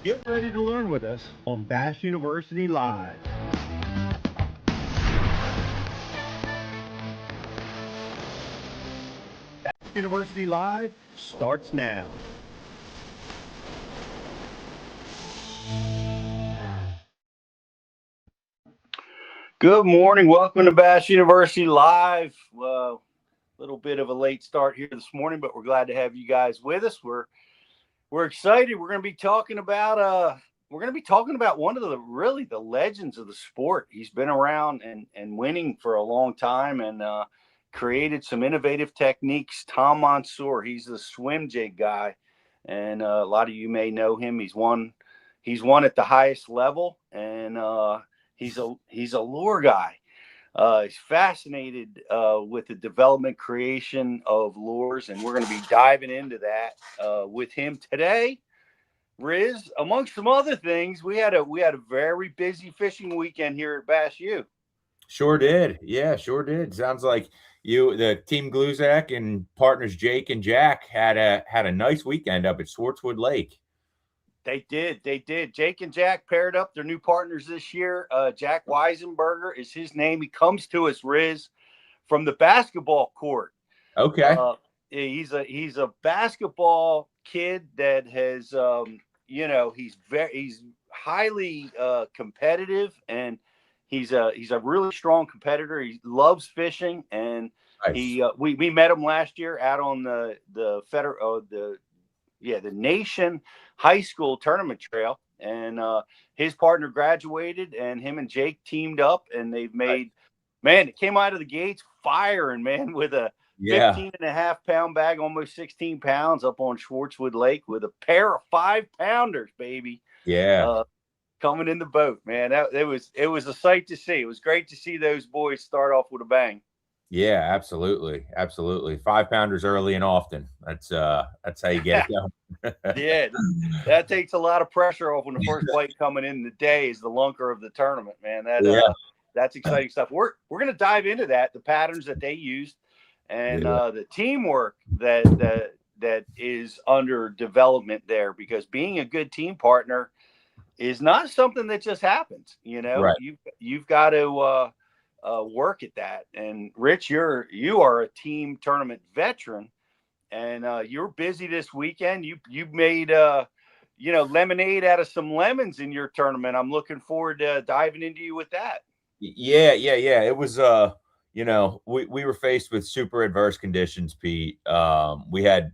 Get ready to learn with us on Bass University Live. Bass University Live starts now. Good morning. Welcome to Bass University Live. A little bit of a late start here this morning, but we're glad to have you guys with us. We're excited. We're going to be talking about one of the legends of the sport. He's been around and winning for a long time and created some innovative techniques. Tom Monsoor. He's the Swimjig guy, and a lot of you may know him. He's won at the highest level, and he's a lure guy. He's fascinated with the development creation of lures, and we're going to be diving into that with him today. Riz, amongst some other things, we had a very busy fishing weekend here at Bass U. Sure did. Yeah, sure did. Sounds like the team Gluzak and partners Jake and Jack had a nice weekend up at Swartzwood Lake. They did. Jake and Jack paired up. Their new partners this year. Jack Weisenberger is his name. He comes to us, Riz, from the basketball court. Okay. He's a basketball kid that has, he's highly competitive, and he's a really strong competitor. He loves fishing, and nice. we met him last year out on the Nation High School tournament trail, and his partner graduated, and him and Jake teamed up, and they've made, man, it came out of the gates firing, man, with a 15.5-pound bag, almost 16 pounds up on Schwartzwood Lake with a pair of 5-pounders, baby. Yeah. Coming in the boat, man. It was a sight to see. It was great to see those boys start off with a bang. Yeah, absolutely. 5-pounders early and often. That's how you get it done. Yeah, that takes a lot of pressure off when the first bite coming in the day is the lunker of the tournament, man. That's exciting stuff. We're gonna dive into that, the patterns that they used, and the teamwork that is under development there, because being a good team partner is not something that just happens. Right. You've got to work at that. And Rich, you are a team tournament veteran, and you're busy this weekend. You made lemonade out of some lemons in your tournament. I'm looking forward to diving into you with that. Yeah. It was we were faced with super adverse conditions, Pete. We had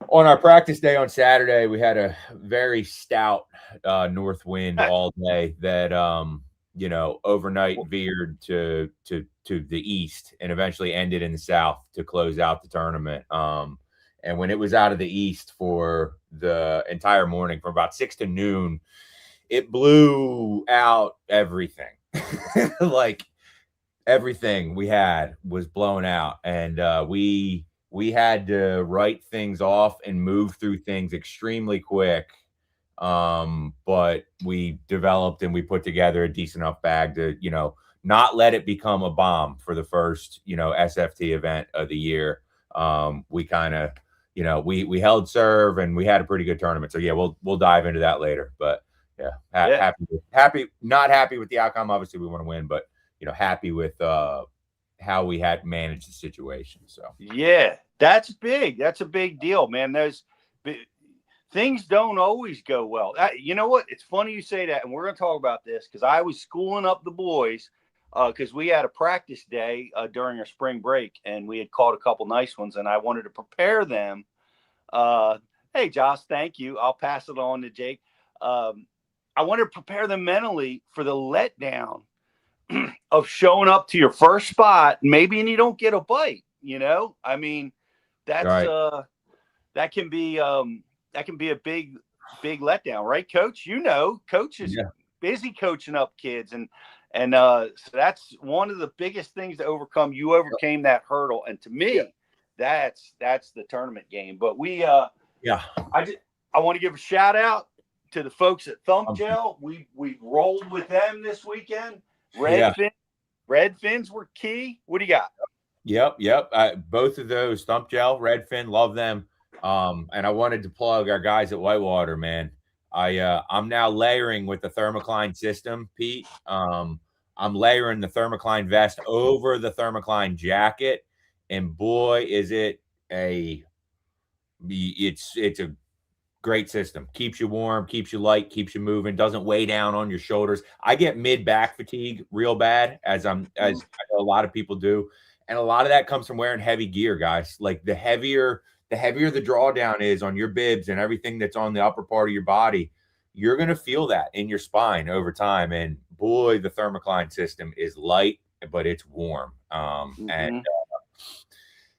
on our practice day on Saturday, we had a very stout north wind all day that overnight veered to the east and eventually ended in the south to close out the tournament. And when it was out of the east for the entire morning, from about 6 to noon, it blew out everything. Like everything we had was blown out, and we had to write things off and move through things extremely quick. But we developed and we put together a decent enough bag to, not let it become a bomb for the first, SFT event of the year. We kind of, we held serve and we had a pretty good tournament. So yeah, we'll dive into that later. But yeah, not happy with the outcome. Obviously we want to win, but happy with how we had managed the situation. So yeah, that's big. That's a big deal, man. Things don't always go well. You know what? It's funny you say that, and we're going to talk about this because I was schooling up the boys because we had a practice day during our spring break, and we had caught a couple nice ones, and I wanted to prepare them. Hey, Josh, thank you. I'll pass it on to Jake. I wanted to prepare them mentally for the letdown of showing up to your first spot, maybe, and you don't get a bite. I mean, that's right. that can be a big letdown, right, Coach? Coach is busy coaching up kids, and so that's one of the biggest things to overcome. You overcame that hurdle, and to me, that's the tournament game. But I want to give a shout out to the folks at Thump Gel. We rolled with them this weekend. Red fins were key. What do you got? Yep. Both of those, Thump Gel, Redfin, love them. And I wanted to plug our guys at Whitewater, man. I'm now layering with the thermocline system, Pete. I'm layering the thermocline vest over the thermocline jacket, and boy, is it it's a great system. Keeps you warm, keeps you light, keeps you moving, doesn't weigh down on your shoulders. I get mid back fatigue real bad, as I know a lot of people do, and a lot of that comes from wearing heavy gear, guys. Like the heavier the drawdown is on your bibs and everything that's on the upper part of your body, you're going to feel that in your spine over time. And boy, the thermocline system is light, but it's warm. And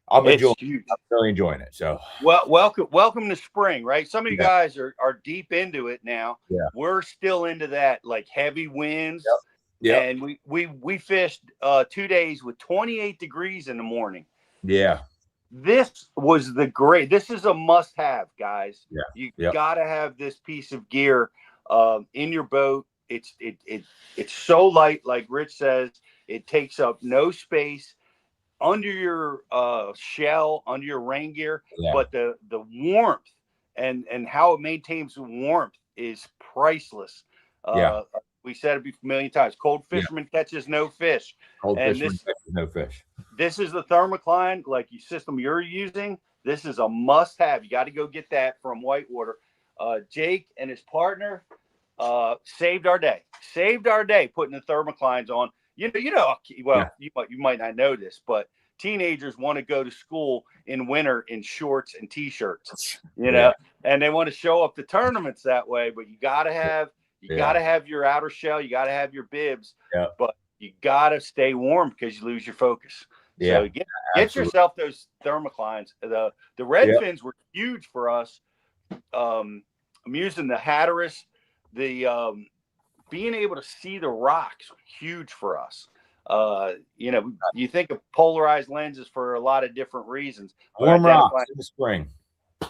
I'm really enjoying it. So, well, welcome to spring, right? Some of you guys are deep into it now. Yeah, we're still into that, like heavy winds. Yep. And we fished 2 days with 28 degrees in the morning. Yeah. This is a must-have, guys. You got to have this piece of gear in your boat. It's so light, like Rich says. It takes up no space under your shell, under your rain gear. But the warmth and how it maintains warmth is priceless. We said it a million times. Cold fisherman catches no fish. Catches no fish. This is the thermocline, like your system you're using. This is a must-have. You got to go get that from Whitewater. Jake and his partner saved our day. Putting the thermoclines on. You might not know this, but teenagers want to go to school in winter in shorts and t-shirts. And they want to show up to tournaments that way. But you got to have. You got to have your outer shell. You got to have your bibs, but you got to stay warm because you lose your focus. So get yourself those thermoclines. The red fins were huge for us. I'm using the Hatteras. The being able to see the rocks, huge for us. You think of polarized lenses for a lot of different reasons. Warm rocks in the spring.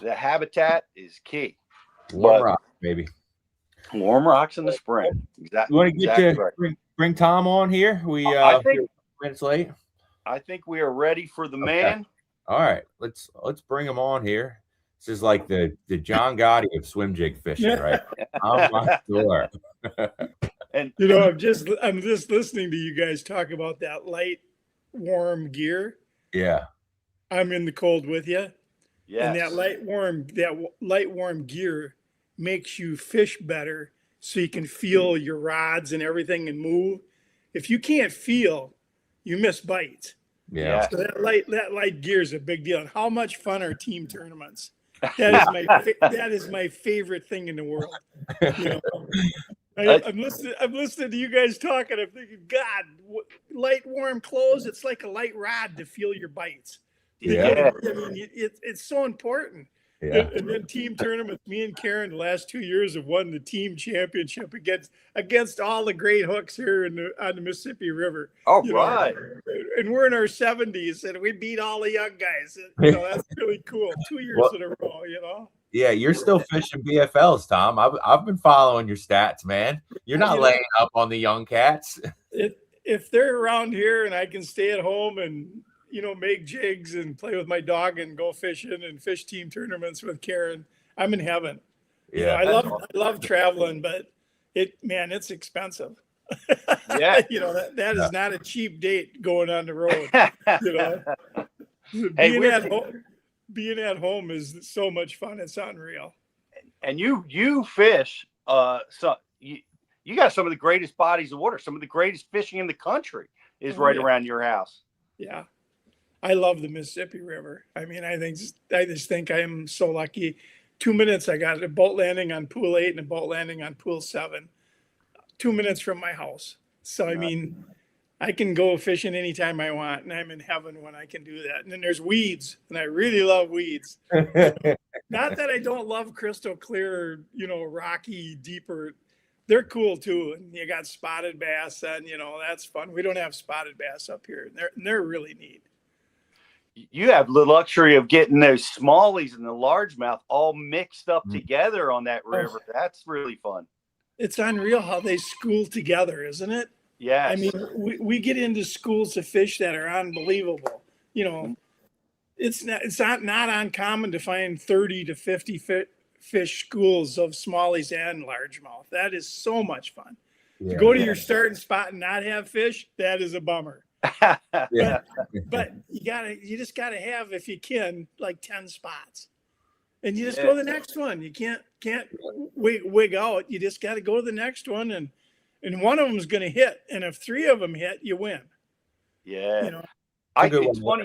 The habitat is key. Warm rocks, baby. Warm rocks in the spring. Exactly. You want to get bring Tom on here? I think minutes late. I think we are ready for the man. All right, let's bring him on here. This is like the John Gotti of swimjig fishing, right? I'm not sure. And I'm just listening to you guys talk about that light, warm gear. Yeah, I'm in the cold with you. Yeah, and that light warm gear makes you fish better, so you can feel your rods and everything and move. If you can't feel, you miss bites. Yeah. So that light gear is a big deal. And how much fun are team tournaments? That is my favorite thing in the world. I'm listening to you guys talking. I'm thinking, God, light warm clothes. It's like a light rod to feel your bites. Yeah. I mean, it's so important. Yeah. And then team tournaments, me and Karen the last 2 years have won the team championship against all the great hooks here on the Mississippi River. Oh, right. And we're in our 70s and we beat all the young guys. That's really cool. 2 years in a row, Yeah, you're still fishing BFLs, Tom. I've been following your stats, man. You're not laying up on the young cats. If they're around here and I can stay at home and make jigs and play with my dog and go fishing and fish team tournaments with Karen, I'm in heaven. Yeah, I love traveling, but it's expensive. Yeah, that is not a cheap date going on the road. Being at home is so much fun. It's unreal. And you fish. So you got some of the greatest bodies of water. Some of the greatest fishing in the country is right around your house. Yeah. I love the Mississippi River. I mean, I just think I am so lucky. 2 minutes, I got a boat landing on pool 8 and a boat landing on pool 7, 2 minutes from my house. So, I mean, I can go fishing anytime I want, and I'm in heaven when I can do that. And then there's weeds, and I really love weeds. Not that I don't love crystal clear, rocky, deeper. They're cool too. And you got spotted bass, and that's fun. We don't have spotted bass up here, and they're really neat. You have the luxury of getting those smallies and the largemouth all mixed up together on that river. That's really fun. It's unreal how they school together, isn't it? Yeah. I mean, we get into schools of fish that are unbelievable. It's not uncommon to find 30 to 50 fish schools of smallies and largemouth. That is so much fun. Yeah. To go to your starting spot and not have fish, that is a bummer. Yeah. But you just gotta have, if you can, like 10 spots. And you just go to the next one. You can't wig out. You just gotta go to the next one, and one of them is gonna hit. And if 3 of them hit, you win. Yeah. You know, It's funny.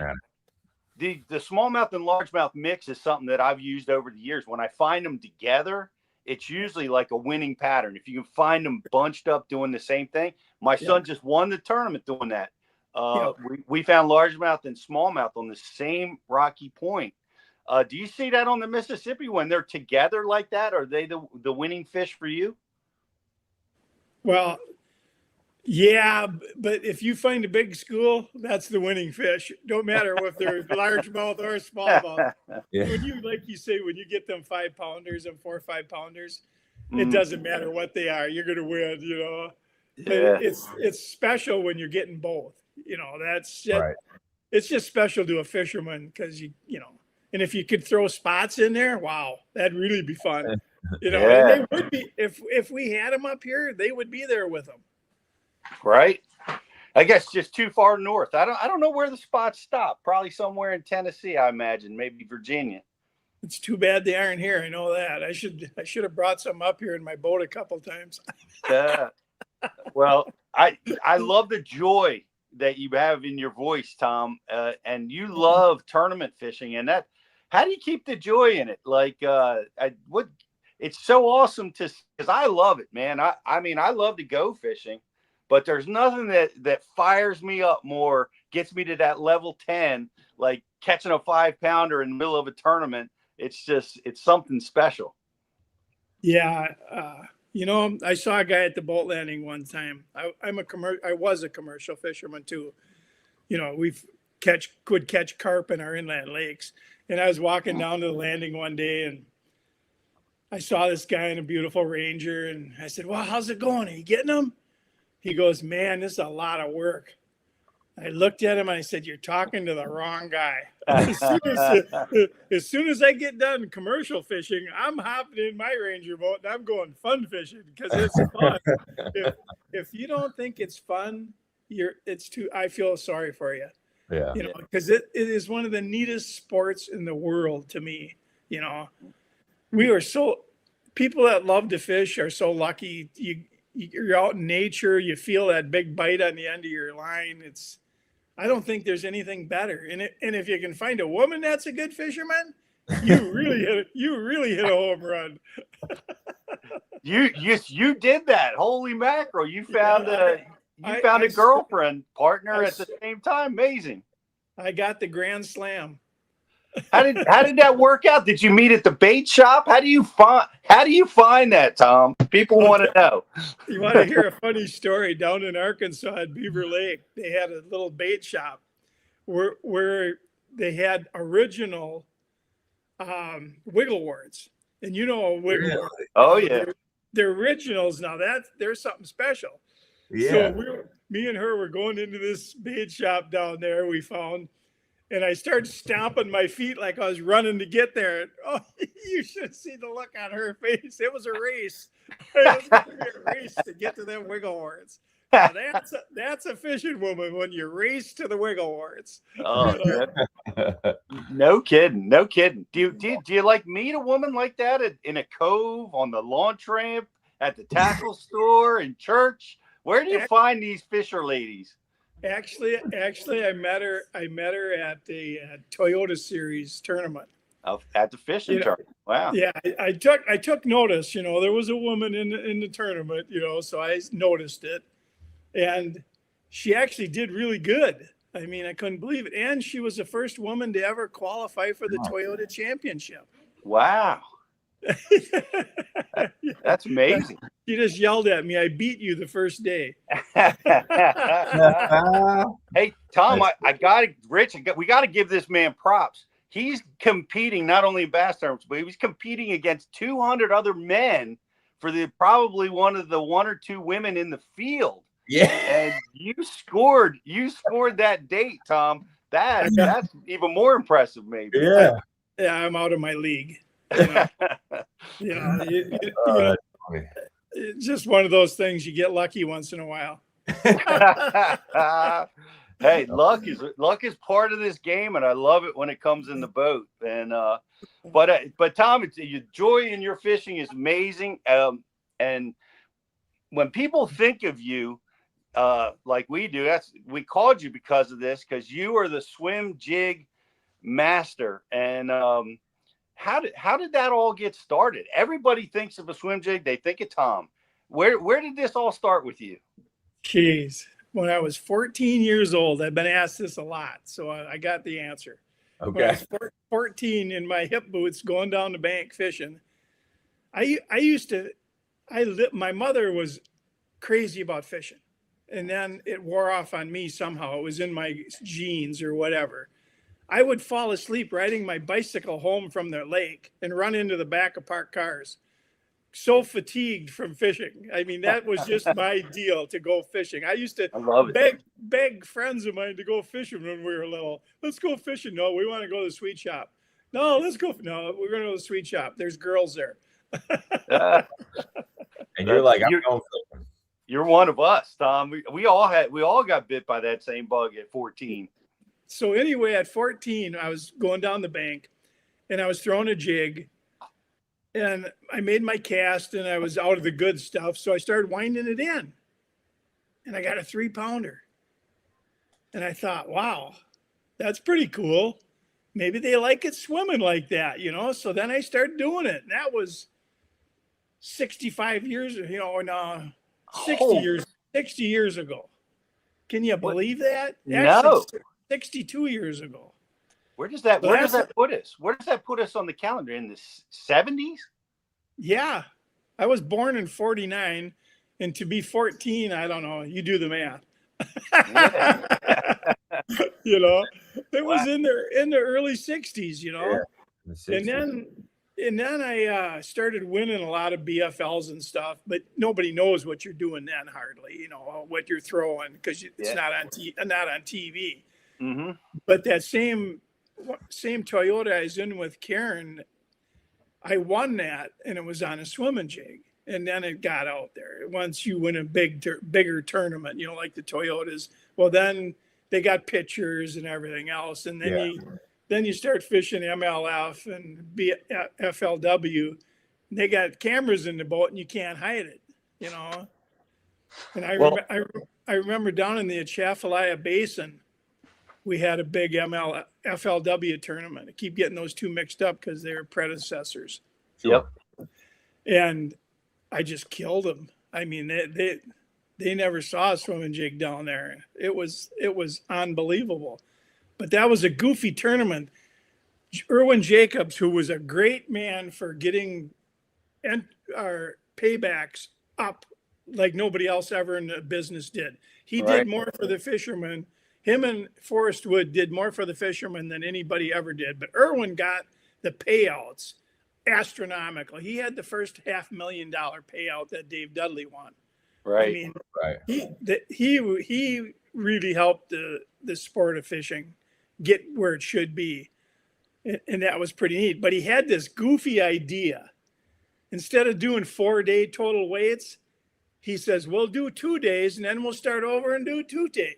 The smallmouth and largemouth mix is something that I've used over the years. When I find them together, it's usually like a winning pattern. If you can find them bunched up doing the same thing, my son just won the tournament doing that. We found largemouth and smallmouth on the same rocky point. Do you see that on the Mississippi when they're together like that? Are they the winning fish for you? well, yeah, but if you find a big school, that's the winning fish. Don't matter if they're largemouth or smallmouth. Yeah. When you, like you say, when you get them 5-pounders and 4 5-pounders, it doesn't matter what they are. You're gonna win. You know, but it's special when you're getting both. You know, that's just, it's just special to a fisherman because you know, and if you could throw spots in there, wow, that'd really be fun. You know, and they would be if we had them up here, they would be there with them. Right. I guess just too far north. I don't know where the spots stop. Probably somewhere in Tennessee, I imagine, maybe Virginia. It's too bad they aren't here. I know that. I should have brought some up here in my boat a couple times. Well, I love the joy that you have in your voice, Tom, and you love tournament fishing, and that. How do you keep the joy in it? Like, it's so awesome because I love it, man. I mean, I love to go fishing. But there's nothing that fires me up more, gets me to that level 10, like catching a 5-pounder in the middle of a tournament. It's something special. Yeah. You know, I saw a guy at the boat landing one time. I was a commercial fisherman too. You know, could catch carp in our inland lakes. And I was walking down to the landing one day and I saw this guy in a beautiful Ranger. And I said, well, how's it going? Are you getting them? He goes, man, this is a lot of work. I looked at him and I said, you're talking to the wrong guy. As soon as I get done commercial fishing, I'm hopping in my Ranger boat and I'm going fun fishing because it's fun. If you don't think it's fun, I feel sorry for you. Yeah. You know, because it is one of the neatest sports in the world to me. You know, people that love to fish are so lucky. You're out in nature, you feel that big bite on the end of your line. I don't think there's anything better. And if you can find a woman that's a good fisherman, you really hit a home run. You did that. Holy mackerel. You found a girlfriend partner at the same time. Amazing. I got the grand slam. How did that work out? Did you meet at the bait shop? How do you find that, Tom? People want to know. You want to hear a funny story? Down in Arkansas at Beaver Lake, they had a little bait shop where they had original wiggle worts. And you know a wiggle wart. Oh yeah. They're originals now. There's something special. Yeah. So me and her were going into this bait shop down there we found. And I started stomping my feet like I was running to get there. Oh, you should see the look on her face. It was a race. It was going to be a race to get to them wiggle warts. That's a fishing woman when you race to the wiggle warts. Oh, no kidding. No kidding. Do you like meet a woman like that in a cove, on the launch ramp, at the tackle store, in church? Where do you find these fisher ladies? Actually, I met her at the Toyota Series tournament. At the fishing tournament. Wow. Yeah, I took notice. You know, there was a woman in the tournament. You know, so I noticed it, and she actually did really good. I mean, I couldn't believe it, and she was the first woman to ever qualify for the Toyota Championship. Wow. That's amazing. She just yelled at me, I beat you the first day. Hey, Tom, we got to give this man props. He's competing not only in bass tournaments, but he was competing against 200 other men for probably one of the 1 or 2 women in the field. Yeah. And you scored that date, Tom. That's even more impressive, maybe. Yeah. Yeah, I'm out of my league. You know, That's funny. it's just one of those things. You get lucky once in a while. Hey, luck is part of this game, and I love it when it comes in the boat. And but Tom, your joy in your fishing is amazing. And when people think of you, like we do, we called you because of this, because you are the Swimjig master. And how did that all get started? Everybody thinks of a Swimjig, they think of Tom. Where did this all start with you? Jeez. When I was 14 years old, I've been asked this a lot, so I got the answer. When I Okay. was 14 in my hip boots going down the bank fishing, my mother was crazy about fishing. And then it wore off on me somehow. It was in my genes or whatever. I would fall asleep riding my bicycle home from the lake and run into the back of parked cars. So fatigued from fishing. I mean, that was just my deal, to go fishing. I used to beg friends of mine to go fishing when we were little. Let's go fishing. No, we want to go to the sweet shop. No, let's go. No, we're going to go to the sweet shop. There's girls there. And you're like, I'm going fishing. You're one of us, Tom. We all got bit by that same bug at 14. So anyway, at 14, I was going down the bank and I was throwing a jig. And I made my cast and I was out of the good stuff. So I started winding it in and I got a 3-pounder. And I thought, wow, that's pretty cool. Maybe they like it swimming like that, So then I started doing it. And that was 65 years, 60 years ago. Can you believe that? No. 62 years ago. Where does that put us? Where does that put us on the calendar? In the 70s? Yeah. I was born in 49, and to be 14, I don't know. You do the math. Yeah. It was in the early 60s, Yeah, the 60s. And then I started winning a lot of BFLs and stuff, but nobody knows what you're doing then hardly, what you're throwing, because it's not on TV. Mm-hmm. But that same Toyota I was in with Karen, I won that, and it was on a swimming jig. And then it got out there. Once you win a bigger tournament, like the Toyotas, well, then they got pictures and everything else. And then you start fishing MLF and FLW. And they got cameras in the boat, and you can't hide it, And I remember down in the Atchafalaya Basin, we had a big FLW tournament. I keep getting those two mixed up because they're predecessors. Yep. And I just killed them. I mean, they never saw a swimming jig down there. It was unbelievable. But that was a goofy tournament. Irwin Jacobs, who was a great man for getting our paybacks up like nobody else ever in the business did. He did more for the fishermen. Him and Forrest Wood did more for the fishermen than anybody ever did. But Irwin got the payouts astronomical. He had the first $500,000 payout that Dave Dudley won. Right. I mean, he really helped the sport of fishing get where it should be. And that was pretty neat. But he had this goofy idea. Instead of doing 4-day total weights, he says, we'll do 2 days and then we'll start over and do 2 day,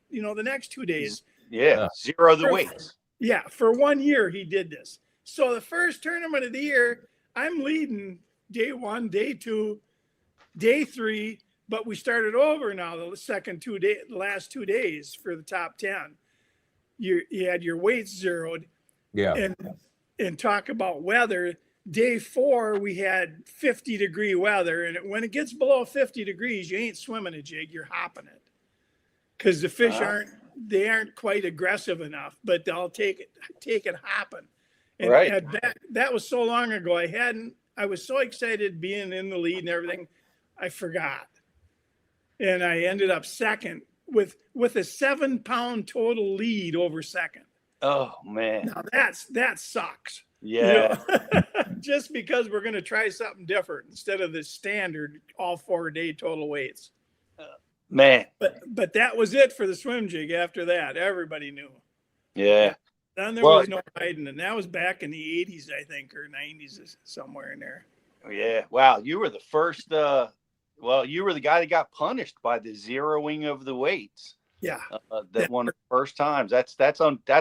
the next 2 days. Yeah. Zero the weights. Yeah. For 1 year, he did this. So the first tournament of the year, I'm leading day 1, day 2, day 3, but we started over now the last 2 days for the top 10. You had your weights zeroed. Yeah. And talk about weather. Day 4, we had 50-degree weather. And when it gets below 50 degrees, you ain't swimming a jig, you're hopping it. Because the fish aren't quite aggressive enough, but they'll take it hopping. And that was so long ago. I was so excited being in the lead and everything, I forgot. And I ended up second with a 7-pound total lead over second. Oh man. Now that sucks. Yeah. Just because we're going to try something different instead of the standard all 4-day total weights. Man. But that was it for the swim jig. After that, everybody knew. Yeah. Then there Well, was no hiding, and that was back in the 80s, I think, or 90s, somewhere in there. yeah. Wow. You were the first. Well, you were the guy that got punished by the zeroing of the weights. Yeah. That one of the first times. That's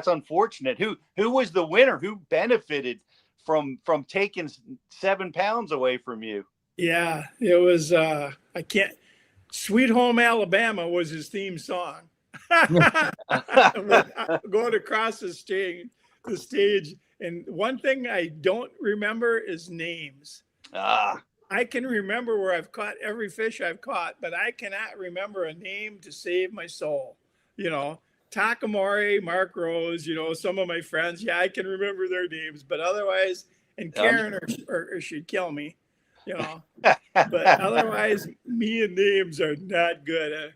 unfortunate. Who was the winner? Who benefited from taking 7 pounds away from you? Yeah. It was, I can't, Sweet Home Alabama was his theme song. Going across the stage. And one thing I don't remember is names. I can remember where I've caught every fish I've caught, but I cannot remember a name to save my soul. You know, Takamori, Mark Rose, you know, some of my friends. Yeah, I can remember their names, but otherwise, and Karen or she'd kill me, you know. But otherwise, me and names are not good.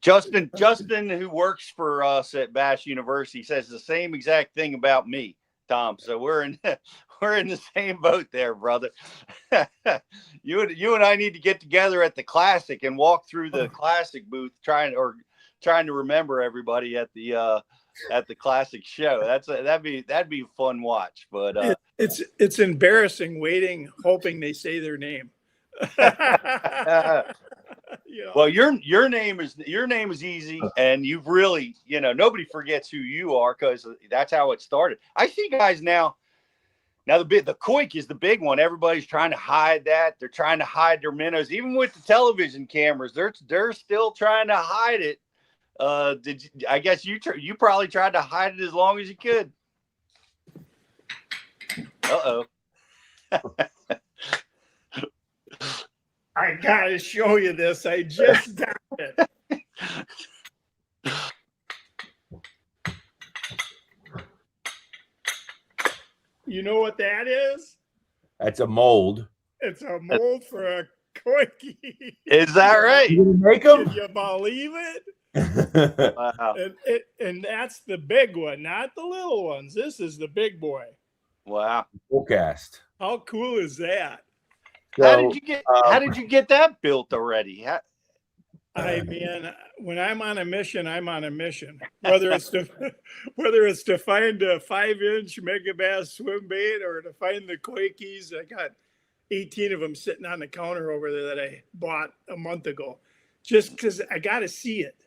Justin, who works for us at Bass University, says the same exact thing about me, Tom. So we're in the same boat there, brother. You and I need to get together at the Classic and walk through the Classic booth, trying to remember everybody at the Classic show. That'd be a fun watch. But it's embarrassing waiting, hoping they say their name. You know. Well, your name is easy, and you've really, nobody forgets who you are because that's how it started. I see guys now the Koik is the big one. Everybody's trying to hide that. They're trying to hide their minnows, even with the television cameras. They're still trying to hide it. I guess you probably tried to hide it as long as you could. Uh-oh. I gotta show you this. I just got it. You know what that is? That's a mold. It's a mold for a koiki. Is that right? You make them? Can you believe it? Wow. And that's the big one, not the little ones. This is the big boy. Wow. Full cast. How cool is that? So, how did you get that built already? I mean, when I'm on a mission, I'm on a mission. Whether it's to find a 5-inch megabass swim bait or to find the koikis. I got 18 of them sitting on the counter over there that I bought a month ago, just because I got to see it.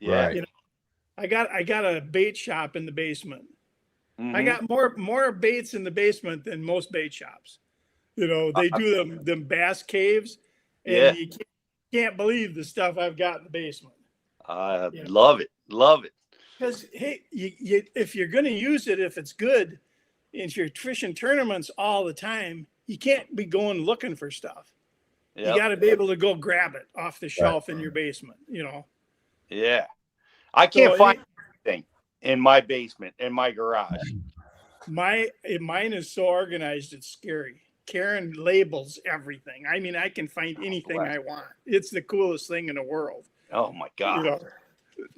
Yeah. Right. You know, I got a bait shop in the basement. Mm-hmm. I got more baits in the basement than most bait shops. You know, they do them bass caves, and you can't believe the stuff I've got in the basement. I love it. Because hey, you if you're going to use it, if it's good, and you're fishing tournaments all the time, you can't be going looking for stuff. Yep. You got to be able to go grab it off the shelf in your basement. You know. Yeah, I can't find anything in my basement, in my garage. Mine is so organized, it's scary. Karen labels everything. I mean, I can find anything I want. It's the coolest thing in the world. Oh my God. You know,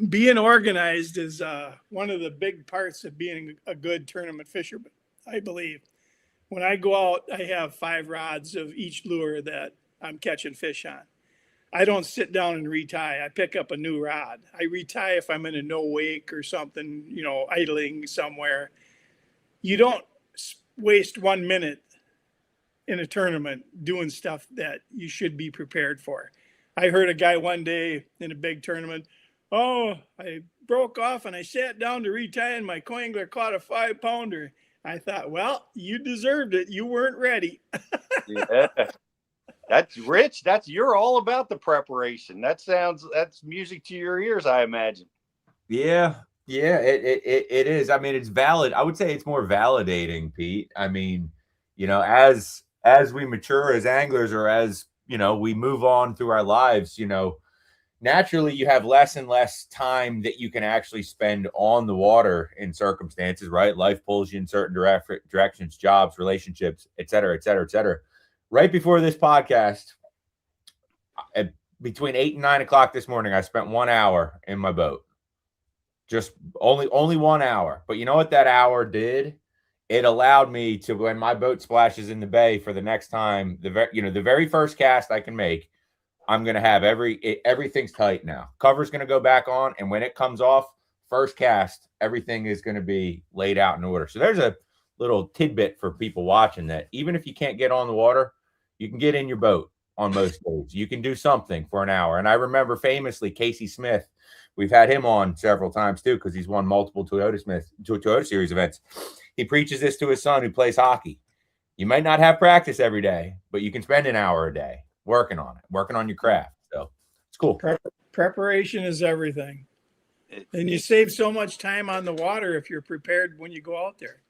being organized is one of the big parts of being a good tournament fisherman, I believe. When I go out, I have 5 rods of each lure that I'm catching fish on. I don't sit down and retie. I pick up a new rod. I retie if I'm in a no wake or something, you know, idling somewhere. You don't waste 1 minute in a tournament doing stuff that you should be prepared for. I heard a guy one day in a big tournament, I broke off and I sat down to retie and my coingler caught a 5-pounder. I thought, well, you deserved it. You weren't ready. Yeah. That's Rich. You're all about the preparation. That's music to your ears, I imagine. Yeah, it is. I mean, it's valid. I would say it's more validating, Pete. I mean, as we mature as anglers, or as we move on through our lives, naturally you have less and less time that you can actually spend on the water in circumstances, right? Life pulls you in certain directions, jobs, relationships, et cetera, et cetera, et cetera. Right before this podcast, between 8 and 9 o'clock this morning, I spent 1 hour in my boat. Just only 1 hour. But you know what that hour did? It allowed me to, when my boat splashes in the bay for the next time, the very first cast I can make, I'm going to have everything's tight now. Cover's going to go back on, and when it comes off, first cast, everything is going to be laid out in order. So there's a little tidbit for people watching that even if you can't get on the water, you can get in your boat on most days. You can do something for an hour. And I remember famously Casey Smith, we've had him on several times too, because he's won multiple Toyota Series events. He preaches this to his son who plays hockey. You might not have practice every day, but you can spend an hour a day working on it, working on your craft. So it's cool. Preparation is everything. And you save so much time on the water if you're prepared when you go out there.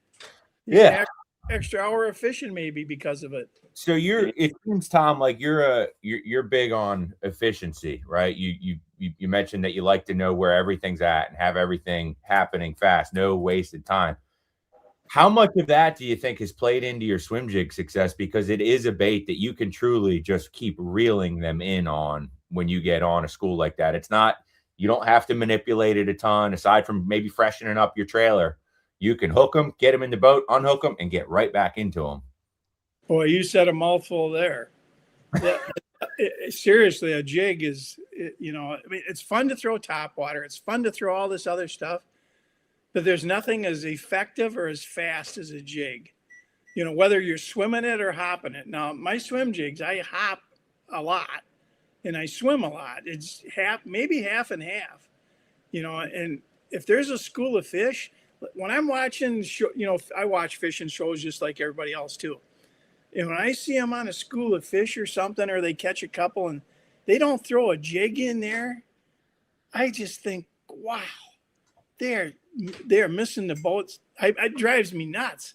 Yeah. Extra hour of fishing maybe because of it. So it seems, Tom, like you're big on efficiency, right? You mentioned that you like to know where everything's at and have everything happening fast, no wasted time. How much of that do you think has played into your swim jig success? Because it is a bait that you can truly just keep reeling them in on when you get on a school like that. It's not, you don't have to manipulate it a ton aside from maybe freshening up your trailer. You can hook them, get them in the boat, unhook them, and get right back into them. Boy, you said a mouthful there. Seriously, a jig is, I mean, it's fun to throw top water. It's fun to throw all this other stuff, but there's nothing as effective or as fast as a jig. Whether you're swimming it or hopping it. Now, my swim jigs, I hop a lot and I swim a lot. It's maybe half and half, and if there's a school of fish, when I'm watching, I watch fishing shows just like everybody else too. And when I see them on a school of fish or something, or they catch a couple and they don't throw a jig in there, I just think, wow, they're missing the boats. It drives me nuts,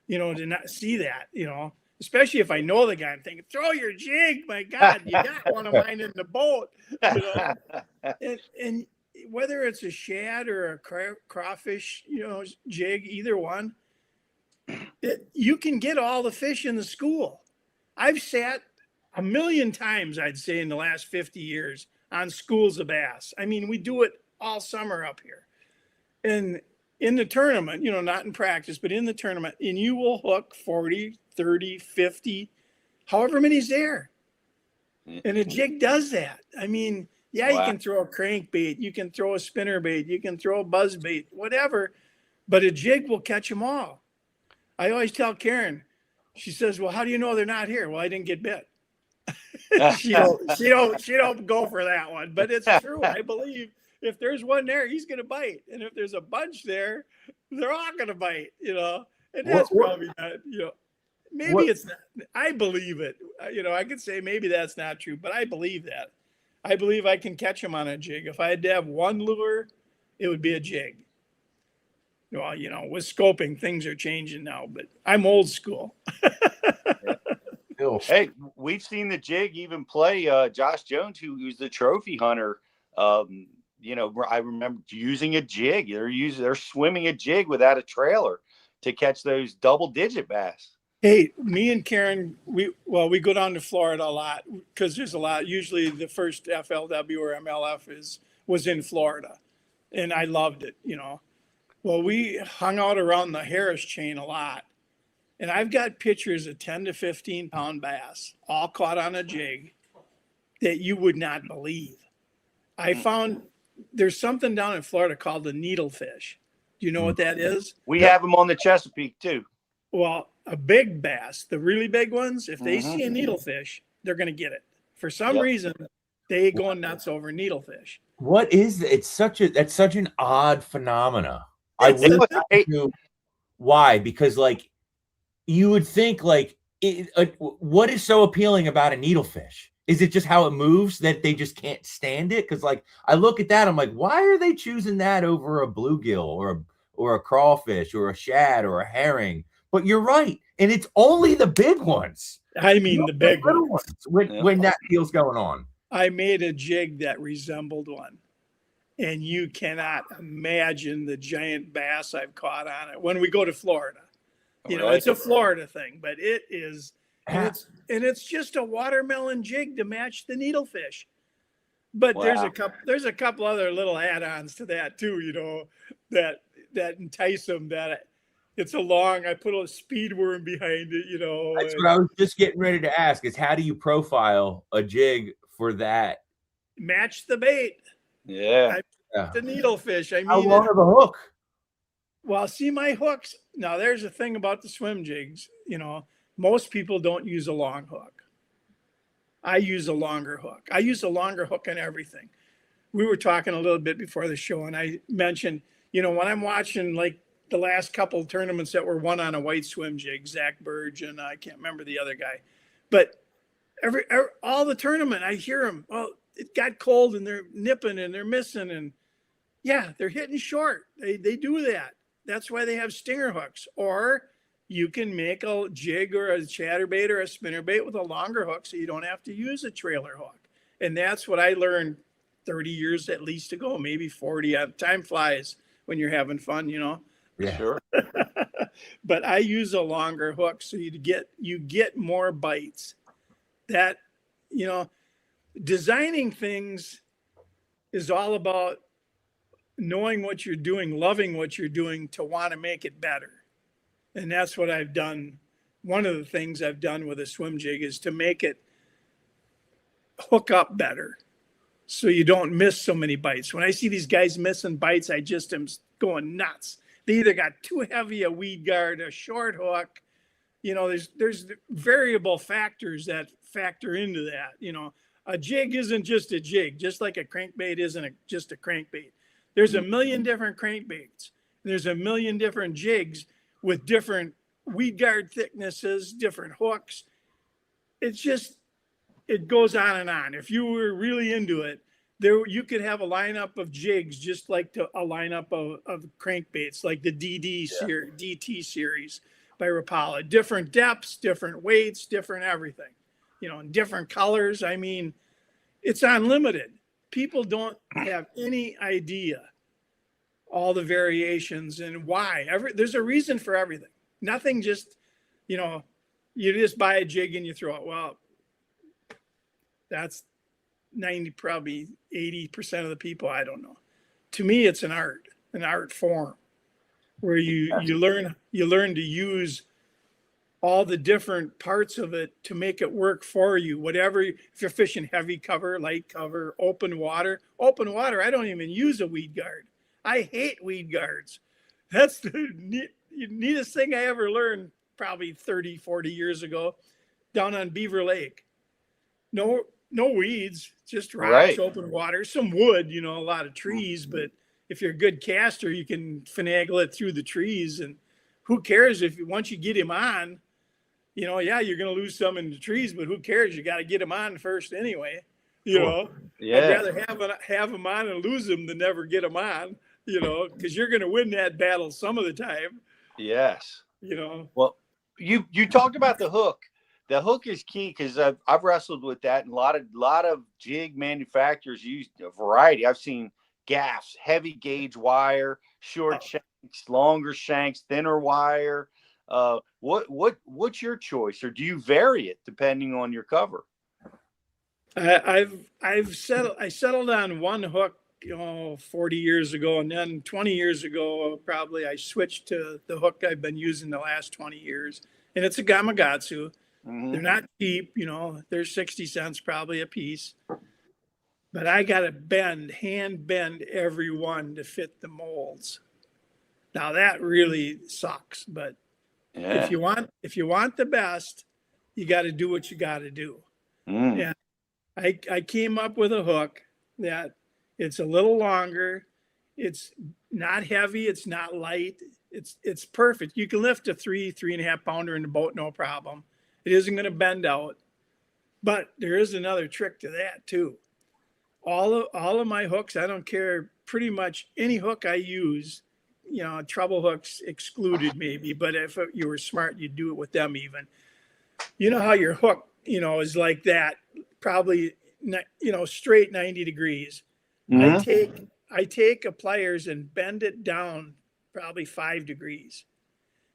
to not see that, especially if I know the guy. I'm thinking, throw your jig, my God, you got one of mine in the boat, and whether it's a shad or a crawfish, jig, either one, you can get all the fish in the school. I've sat a million times, I'd say, in the last 50 years on schools of bass. I mean, we do it all summer up here. And in the tournament, not in practice, but in the tournament, and you will hook 40, 30, 50, however many's there. And a jig does that. I mean, yeah, wow. You can throw a crankbait, you can throw a spinnerbait, you can throw a buzzbait, whatever, but a jig will catch them all. I always tell Karen, she says, well, how do you know they're not here? Well, I didn't get bit. she don't go for that one, but it's true. I believe if there's one there, he's going to bite. And if there's a bunch there, they're all going to bite, and that's probably not, maybe it's not, I believe it. I could say maybe that's not true, but I believe that. I believe I can catch them on a jig. If I had to have one lure, it would be a jig. Well, with scoping, things are changing now, but I'm old school. Hey, we've seen the jig even play Josh Jones, who's the trophy hunter. I remember using a jig. They're swimming a jig without a trailer to catch those double-digit bass. Hey, me and Karen, we go down to Florida a lot because there's a lot. Usually the first FLW or MLF was in Florida, and I loved it, Well, we hung out around the Harris chain a lot, and I've got pictures of 10 to 15 pound bass, all caught on a jig that you would not believe. I found there's something down in Florida called the needlefish. Do you know what that is? We have them on the Chesapeake too. Well, a big bass, the really big ones, if they see a needlefish, they're going to get it. For some reason, they go nuts over needlefish. What is it? That's such an odd phenomena. I really know why, because you would think what is so appealing about a needlefish? Is it just how it moves that they just can't stand it? Because I look at that, I'm like, why are they choosing that over a bluegill or a crawfish or a shad or a herring? But you're right, and it's only the big ones. I mean, the big ones when that deal's going on. I made a jig that resembled one. And you cannot imagine the giant bass I've caught on it when we go to Florida. It's a Florida thing, but it is, and it's just a watermelon jig to match the needlefish. But there's a couple other little add-ons to that too, that entice them. That it's I put a speed worm behind it, That's what I was just getting ready to ask is how do you profile a jig for that? Match the bait. Yeah. Yeah. It's a needlefish. I How mean, long of a hook? well, see my hooks. Now, there's a thing about the swim jigs. Most people don't use a long hook. I use a longer hook. I use a longer hook on everything. We were talking a little bit before the show, and I mentioned, when I'm watching like the last couple of tournaments that were won on a white swim jig, Zach Burge, and I can't remember the other guy, but all the tournament, I hear them. Oh, it got cold, and they're nipping, and they're missing, and yeah, they're hitting short. They do that. That's why they have stinger hooks. Or you can make a jig or a chatterbait or a spinnerbait with a longer hook, so you don't have to use a trailer hook. And that's what I learned 30 years at least ago, maybe 40. Time flies when you're having fun, Yeah. Sure. But I use a longer hook so you get more bites. That, designing things is all about knowing what you're doing, loving what you're doing to want to make it better. And that's what I've done. One of the things I've done with a swim jig is to make it hook up better so you don't miss so many bites. When I see these guys missing bites, I just am going nuts. They either got too heavy a weed guard, a short hook. There's variable factors that factor into that. A jig isn't just a jig, just like a crankbait isn't just a crankbait. There's a million different crankbaits. There's a million different jigs with different weed guard thicknesses, different hooks. It goes on and on. If you were really into it, you could have a lineup of jigs just like a lineup of crankbaits, like the DT series by Rapala. Different depths, different weights, different everything, and different colors. I mean, it's unlimited. People don't have any idea all the variations and why. There's a reason for everything. Nothing just, you just buy a jig and you throw it. Well, that's 90, probably 80% of the people. I don't know. To me, it's an art form where you learn to use all the different parts of it to make it work for you. Whatever, if you're fishing heavy cover, light cover, open water, I don't even use a weed guard. I hate weed guards. That's the neatest thing I ever learned probably 30, 40 years ago down on Beaver Lake. No weeds, just rocks, Right. open water, some wood, a lot of trees. But if you're a good caster, you can finagle it through the trees. And who cares once you get him on, yeah, you're going to lose some in the trees, but who cares? You got to get him on first anyway. Yeah. I'd rather have him on and lose him than never get him on, because you're going to win that battle some of the time. Yes. Well, you talked about the hook. The hook is key because I've wrestled with that, and a lot of jig manufacturers use a variety. I've seen gaffs, heavy gauge wire, short shanks, longer shanks, thinner wire. What's your choice, or do you vary it depending on your cover? I settled on one hook 40 years ago, and then 20 years ago probably I switched to the hook I've been using the last 20 years, and it's a Gamakatsu. Mm-hmm. They're not cheap, they're 60 cents probably a piece, but I got to hand bend every one to fit the molds. Now that really sucks, but yeah. if you want the best, you got to do what you got to do. And I came up with a hook that it's a little longer. It's not heavy. It's not light. It's perfect. You can lift a 3.5 pounder in the boat, no problem. It isn't going to bend out, but there is another trick to that too. All of my hooks, I don't care, pretty much any hook I use, treble hooks excluded maybe, but if you were smart, you'd do it with them even. You know how your hook, is like that, probably, straight 90 degrees. Mm-hmm. I take a pliers and bend it down probably 5 degrees,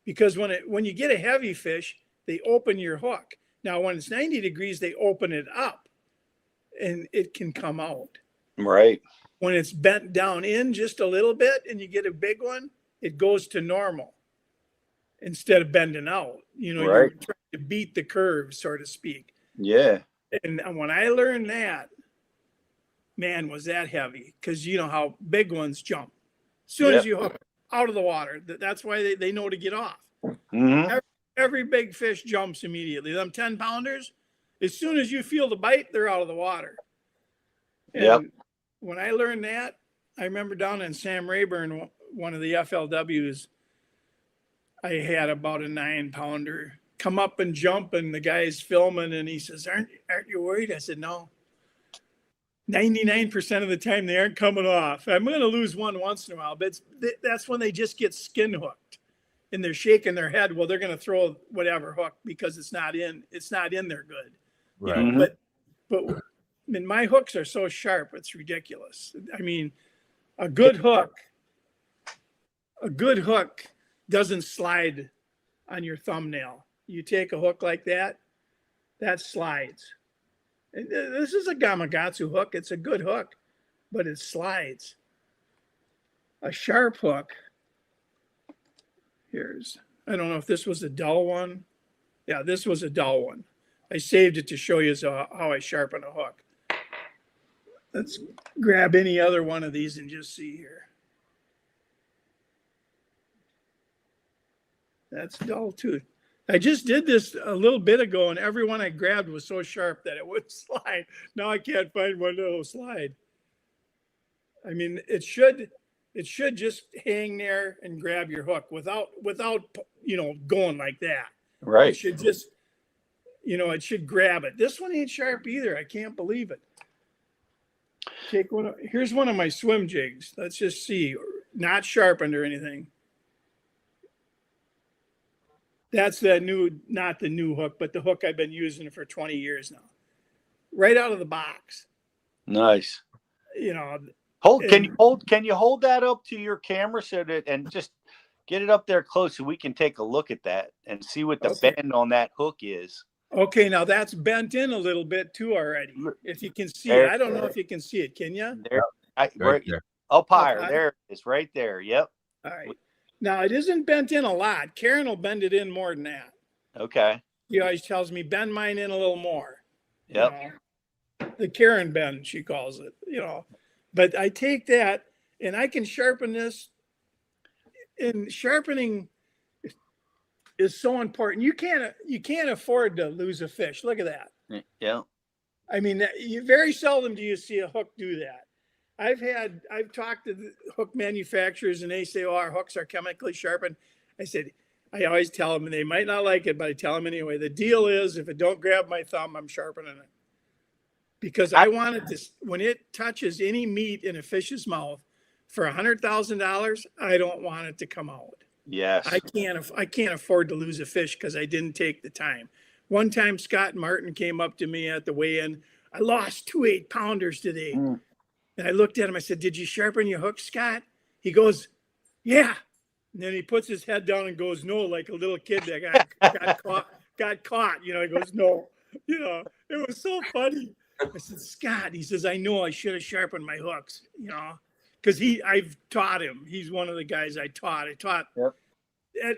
because when you get a heavy fish, they open your hook. Now, when it's 90 degrees, they open it up and it can come out. Right. When it's bent down in just a little bit and you get a big one, it goes to normal instead of bending out. You're trying to beat the curve, so to speak. Yeah. And when I learned that, man, was that heavy. Because you know how big ones jump. As soon as you hook out of the water, that's why they know to get off. Mm-hmm. Every big fish jumps immediately. Them 10-pounders, as soon as you feel the bite, they're out of the water. And when I learned that, I remember down in Sam Rayburn, one of the FLWs, I had about a 9-pounder come up and jump, and the guy's filming, and he says, aren't you worried? I said, no. 99% of the time they aren't coming off. I'm going to lose one once in a while, but that's when they just get skin hooked and they're shaking their head. Well, they're going to throw whatever hook because it's not in there good. Right. You know, but I mean, my hooks are so sharp, it's ridiculous. I mean, a good hook doesn't slide on your thumbnail. You take a hook like that slides. And this is a Gamakatsu hook. It's a good hook, but it slides. A sharp hook. I don't know if this was a dull one. Yeah, this was a dull one. I saved it to show you how I sharpen a hook. Let's grab any other one of these and just see here. That's dull too. I just did this a little bit ago, and every one I grabbed was so sharp that it would slide. Now I can't find one that'll slide. I mean, it should just hang there and grab your hook without going like that. Right. It should just, it should grab it. This one ain't sharp either. I can't believe it. Here's one of my swim jigs. Let's just see. Not sharpened or anything. That's not the new hook, but the hook I've been using for 20 years now. Right out of the box. Nice. Can you hold that up to your camera and just get it up there close so we can take a look at that and see what the bend on that hook is. Okay, now that's bent in a little bit too already. If you can see it. I don't know if you can see it. Can you? Right there. Up higher. There it is, right there. Yep. All right. Now, it isn't bent in a lot. Karen will bend it in more than that. Okay. She always tells me, bend mine in a little more. Yep. The Karen bend, she calls it, But I take that, and I can sharpen this. And sharpening is so important. You can't afford to lose a fish. Look at that. Yeah. I mean, very seldom do you see a hook do that. I've talked to the hook manufacturers, and they say, "Oh, our hooks are chemically sharpened." I always tell them, and they might not like it, but I tell them anyway. The deal is, if it don't grab my thumb, I'm sharpening it, because I want it to. When it touches any meat in a fish's mouth, for $100,000, I don't want it to come out. Yes. I can't afford to lose a fish because I didn't take the time. One time, Scott Martin came up to me at the weigh-in. I lost 2 8-pounders today. And I looked at him. I said, "Did you sharpen your hook, Scott?" He goes, "Yeah." And then he puts his head down and goes, "No," like a little kid that got caught. He goes, "No." It was so funny. I said, "Scott," he says, "I know I should have sharpened my hooks, because I've taught him. He's one of the guys I taught. Yep.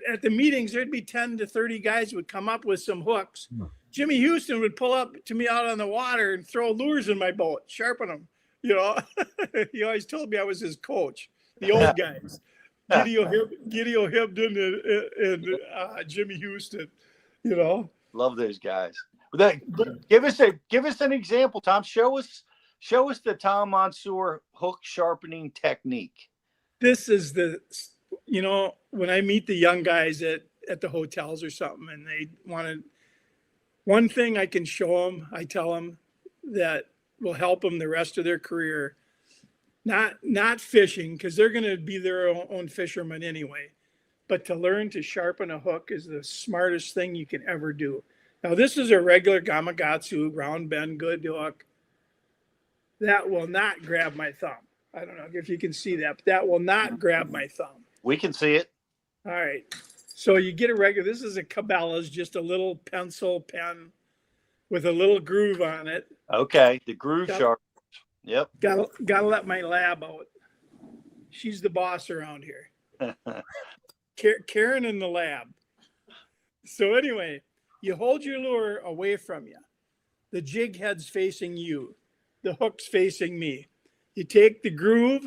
At the meetings, there'd be 10 to 30 guys would come up with some hooks. Jimmy Houston would pull up to me out on the water and throw lures in my boat, sharpen them. He always told me I was his coach. The old guys, Gideon Hibden and Jimmy Houston. Love those guys. Give us an example, Tom. Show us the Tom Monsoor hook sharpening technique. This is when I meet the young guys at the hotels or something, and they want one thing I can show them, I tell them that will help them the rest of their career. Not fishing, because they're going to be their own fishermen anyway. But to learn to sharpen a hook is the smartest thing you can ever do. Now, this is a regular Gamakatsu round bend good hook. That will not grab my thumb. I don't know if you can see that, but that will not grab my thumb. We can see it. All right. So you get a regular, this is a Cabela's, just a little pencil pen with a little groove on it. Okay. The groove sharp. Yep. Gotta let my lab out. She's the boss around here. Karen in the lab. So anyway, you hold your lure away from you. The jig head's facing you. the hook's facing me. You take the groove,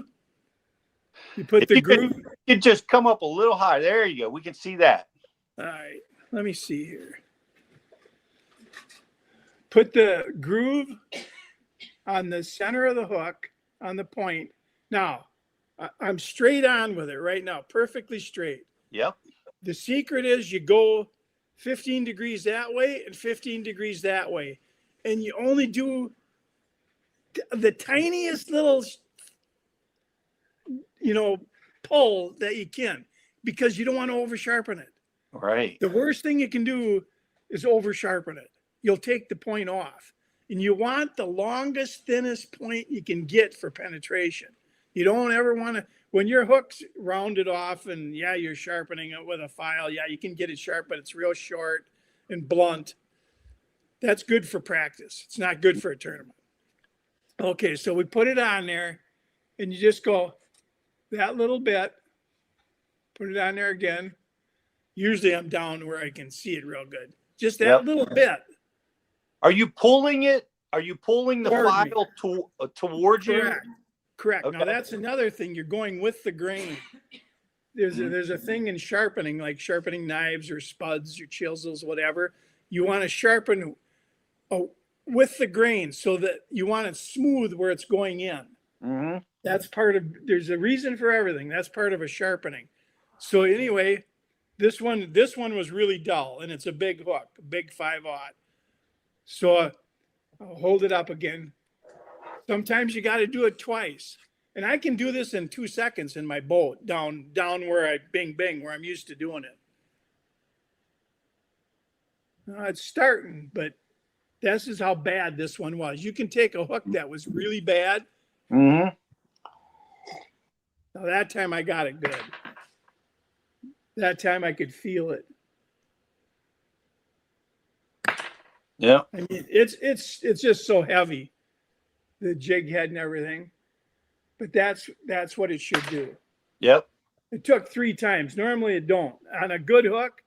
you put If the you groove. could just come up a little higher. There you go. We can see that. All right, let me see here. Put the groove on the center of the hook on the point. Now, I'm straight on with it right now, perfectly straight. Yep. The secret is you go 15 degrees that way and 15 degrees that way. And you only do the tiniest little, pull that you can, because you don't want to over sharpen it. Right. The worst thing you can do is over sharpen it. You'll take the point off. And you want the longest, thinnest point you can get for penetration. You don't ever want to, when your hook's rounded off and you're sharpening it with a file, you can get it sharp, but it's real short and blunt. That's good for practice. It's not good for a tournament. Okay, so we put it on there and you just go that little bit, put it on there again. Usually I'm down where I can see it real good. Just that little bit. Are you pulling it? Are you pulling the file towards you? Correct. Okay. Now that's another thing. You're going with the grain. There's a thing in sharpening, like sharpening knives or spuds or chisels, whatever. You want to sharpen with the grain so that you want it smooth where it's going in. Mm-hmm. That's part of. There's a reason for everything. That's part of a sharpening. So anyway, this one was really dull, and it's a big hook, a big 5/0. So I'll hold it up again. Sometimes you got to do it twice. And I can do this in 2 seconds in my boat down where I bing, where I'm used to doing it. It's starting, but this is how bad this one was. You can take a hook that was really bad. Mm-hmm. Now that time I got it good. That time I could feel it. Yeah. I mean, it's just so heavy, the jig head and everything. But that's what it should do. Yep. It took 3 times. Normally it don't. On a good hook,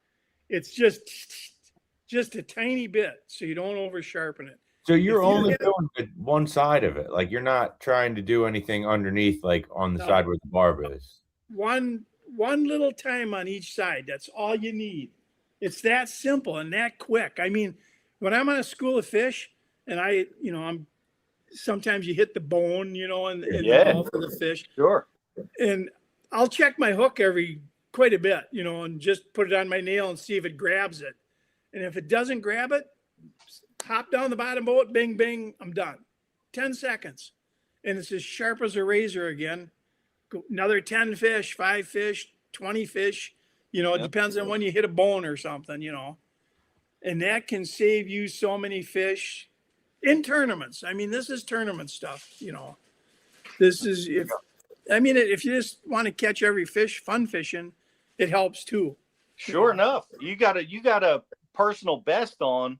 it's just a tiny bit, so you don't over sharpen it. So you're only doing one side of it. Like you're not trying to do anything underneath, like on the side where the barb is. One little time on each side. That's all you need. It's that simple and that quick. I mean, when I'm on a school of fish and I'm sometimes you hit the bone, in the mouth of the fish. Sure. And I'll check my hook quite a bit, and just put it on my nail and see if it grabs it. And if it doesn't grab it, hop down the bottom boat, bing, bing, I'm done. 10 seconds. And it's as sharp as a razor again. Another 10 fish, 5 fish, 20 fish. It depends on when you hit a bone or something, And that can save you so many fish in tournaments. I mean, this is tournament stuff, This is, if you just want to catch every fish, fun fishing, it helps too. Sure enough. You got a personal best on.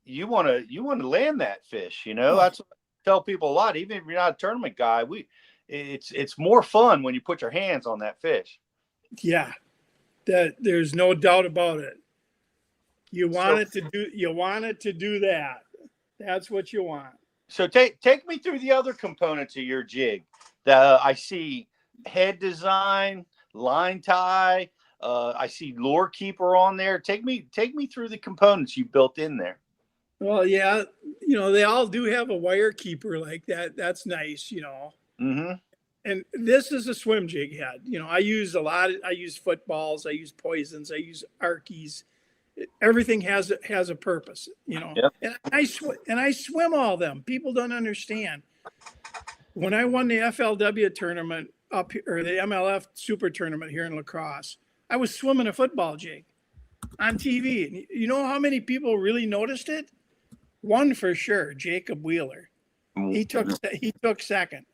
You want to land that fish, That's what I tell people a lot. Even if you're not a tournament guy, it's more fun when you put your hands on that fish. Yeah. There's no doubt about it. You want it to do that. That's what you want. So take me through the other components of your jig. I see head design, line tie. I see lure keeper on there. Take me through the components you built in there. Well, yeah, they all do have a wire keeper like that. That's nice, Mm-hmm. And this is a swim jig head. I use I use footballs, I use poisons, I use arkies. Everything has a purpose, Yep. And I swim all them. People don't understand. When I won the FLW tournament up here, or the MLF Super Tournament here in La Crosse, I was swimming a football jig on TV. You know how many people really noticed it? One for sure, Jacob Wheeler. He took second.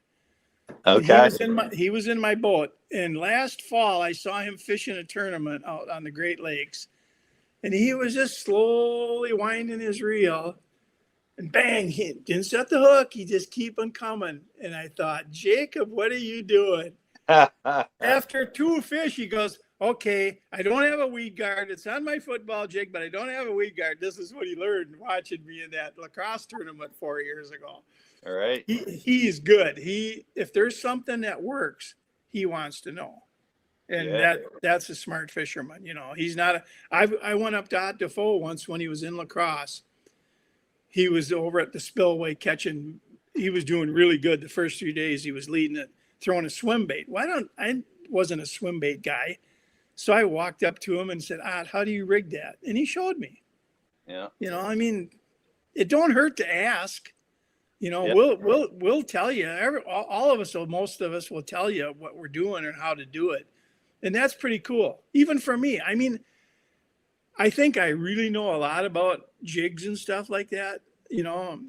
Okay. He was in my boat, and last fall I saw him fishing a tournament out on the Great Lakes. And he was just slowly winding his reel, and bang, he didn't set the hook. He just keep on coming. And I thought, Jacob, what are you doing? After 2 fish, he goes, okay, I don't have a weed guard. It's on my football jig, but I don't have a weed guard. This is what he learned watching me in that lacrosse tournament 4 years ago. All right. He's good. If there's something that works, he wants to know. And Yeah. that's a smart fisherman. You know, he's not I went up to Hot Defoe once when he was in La Crosse. He was over at the spillway catching. He was doing really good the first 3 days. He was leading it, throwing a swim bait. I wasn't a swim bait guy. So I walked up to him and said, how do you rig that? And he showed me. Yeah. You know, I mean, it don't hurt to ask. You know, Yeah. we'll tell you. All of us, or most of us, will tell you what we're doing and how to do it, and that's pretty cool. Even for me, I mean, I think I really know a lot about jigs and stuff like that. You know,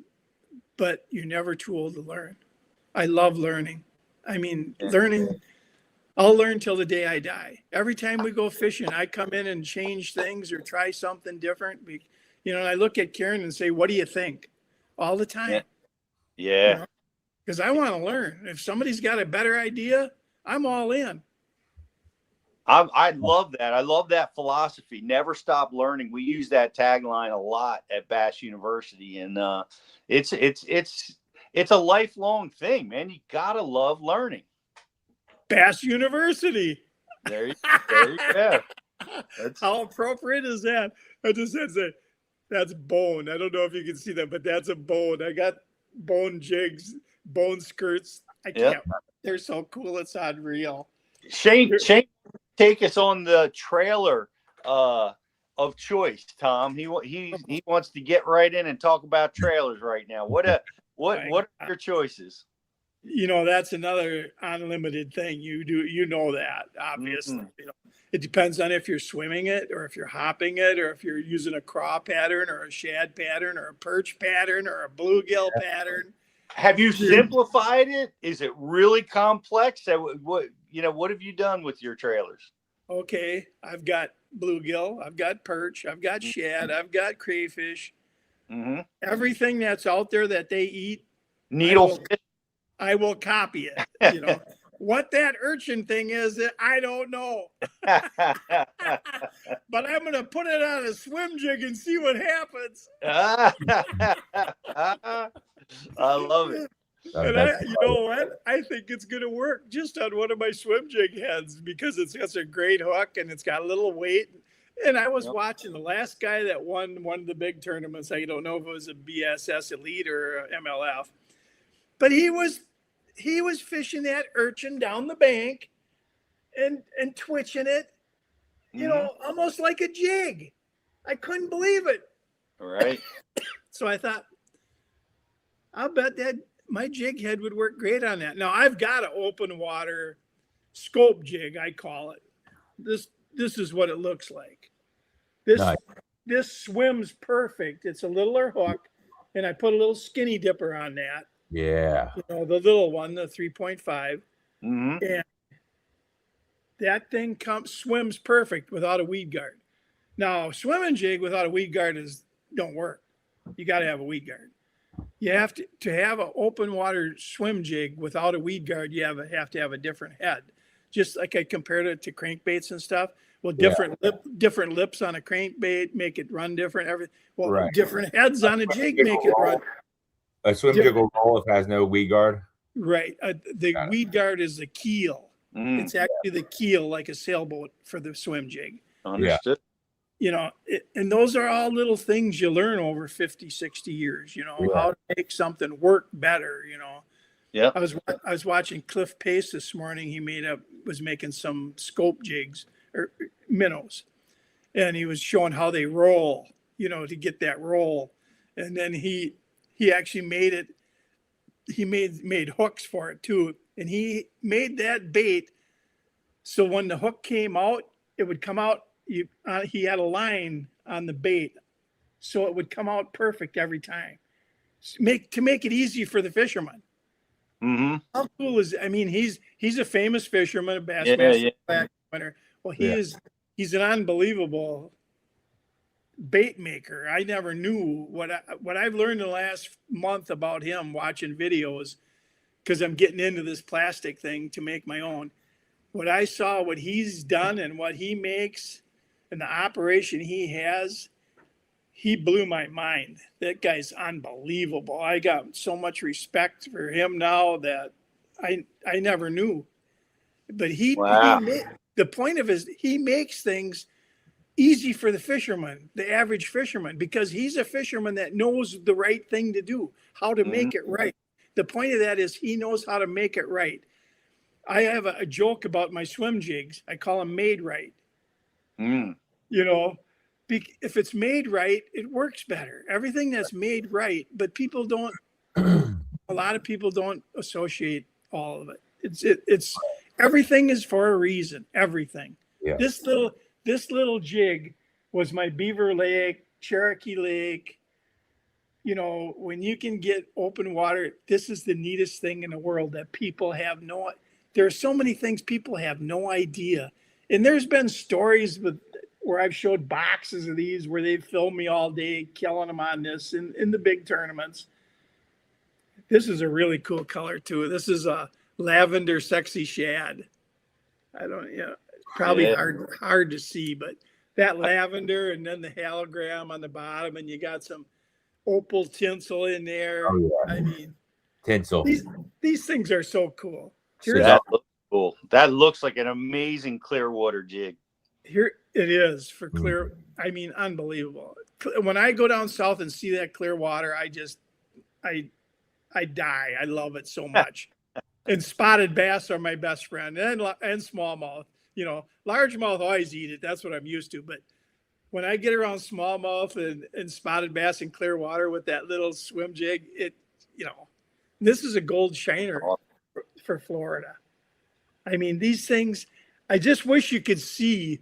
but you're never too old to learn. I love learning. I mean, learning. I'll learn till the day I die. Every time we go fishing, I come in and change things or try something different. You know, and I look at Karen and say, "What do you think?" All the time. Yeah. Because I want to learn. If somebody's got a better idea, I'm all in. I love that. I love that philosophy. Never stop learning. We use that tagline a lot at Bass University, and it's a lifelong thing, man. You gotta love learning. Bass University. There you go. How appropriate is that? I just said that's bone. I don't know if you can see that, but that's a bone. I got bone jigs, bone skirts. I can't. Yep. They're so cool. It's unreal. Shane, take us on the trailer of choice, Tom. He wants to get right in and talk about trailers right now. What are your choices? You know, that's another unlimited thing. You know that, obviously. Mm-hmm. You know, it depends on if you're swimming it or if you're hopping it or if you're using a craw pattern or a shad pattern or a perch pattern or a bluegill pattern. Have you simplified it? Is it really complex? What have you done with your trailers? Okay, I've got bluegill, I've got perch, I've got shad, I've got crayfish. Mm-hmm. Everything that's out there that they eat. Needlefish. I will copy it. You know what that urchin thing is, I don't know. But I'm going to put it on a swim jig and see what happens. I love it. And you know what? I think it's going to work just on one of my swim jig heads because it's got a great hook and it's got a little weight. And I was watching the last guy that won one of the big tournaments. I don't know if it was a BSS Elite or MLF, but he was fishing that urchin down the bank and twitching it, you know, almost like a jig. I couldn't believe it. All right. So I thought, I'll bet that my jig head would work great on that. Now I've got an open water scope jig, I call it. This is what it looks like. This swims perfect. It's a littler hook, and I put a little skinny dipper on that. Yeah. You know, the little one, the 3.5. Mm-hmm. And that thing swims perfect without a weed guard. Now, swimming jig without a weed guard don't work. You got to have a weed guard. You have to have an open water swim jig without a weed guard. You have to have a different head. Just like I compared it to crankbaits and stuff. Well, different lips on a crankbait make it run different. Different heads on a jig make it run. A swim jig will roll if it has no weed guard. Right. The weed guard is the keel. It's actually the keel, like a sailboat for the swim jig. Understood. You know, and those are all little things you learn over 50, 60 years, you know, how to make something work better, you know. Yeah. I was watching Cliff Pace this morning. He was making some scope jigs or minnows, and he was showing how they roll, you know, to get that roll. And then he actually made it. He made hooks for it too, and he made that bait so when the hook came out, it would come out. He had a line on the bait, so it would come out perfect every time. To make it easy for the fisherman. Mm-hmm. How cool is? I mean, he's a famous fisherman, a bass master winner. Well, he's an unbelievable bait maker. I never knew what I've learned in the last month about him watching videos, because I'm getting into this plastic thing to make my own. What I saw, what he's done and what he makes and the operation he has, he blew my mind. That guy's unbelievable. I got so much respect for him now that I never knew. But Wow. the point of his, he makes things easy for the fisherman, the average fisherman, because he's a fisherman that knows the right thing to do, how to make it right. The point of that is he knows how to make it right. I have a joke about my swim jigs. I call them made right. Mm. You know, if it's made right, it works better. Everything that's made right, but people don't, a lot of people don't associate all of it. It's everything is for a reason. Everything. Yeah. This little jig was my Beaver Lake, Cherokee Lake. You know, when you can get open water, this is the neatest thing in the world that people have no. There are so many things people have no idea. And there's been stories where I've showed boxes of these where they've filmed me all day killing them on this in the big tournaments. This is a really cool color too. This is a lavender sexy shad. I don't, probably hard to see, but that lavender and then the halogram on the bottom, and you got some opal tinsel in there. Oh, yeah. I mean, Tinsel. These things are so cool. That looks cool. That looks like an amazing Clearwater jig. Here it is for clear. I mean, unbelievable. When I go down south and see that Clearwater, I die. I love it so much. And spotted bass are my best friend, and smallmouth. You know, largemouth always eat it. That's what I'm used to. But when I get around smallmouth and spotted bass in Clearwater with that little swim jig, this is a gold shiner for Florida. I mean, these things, I just wish you could see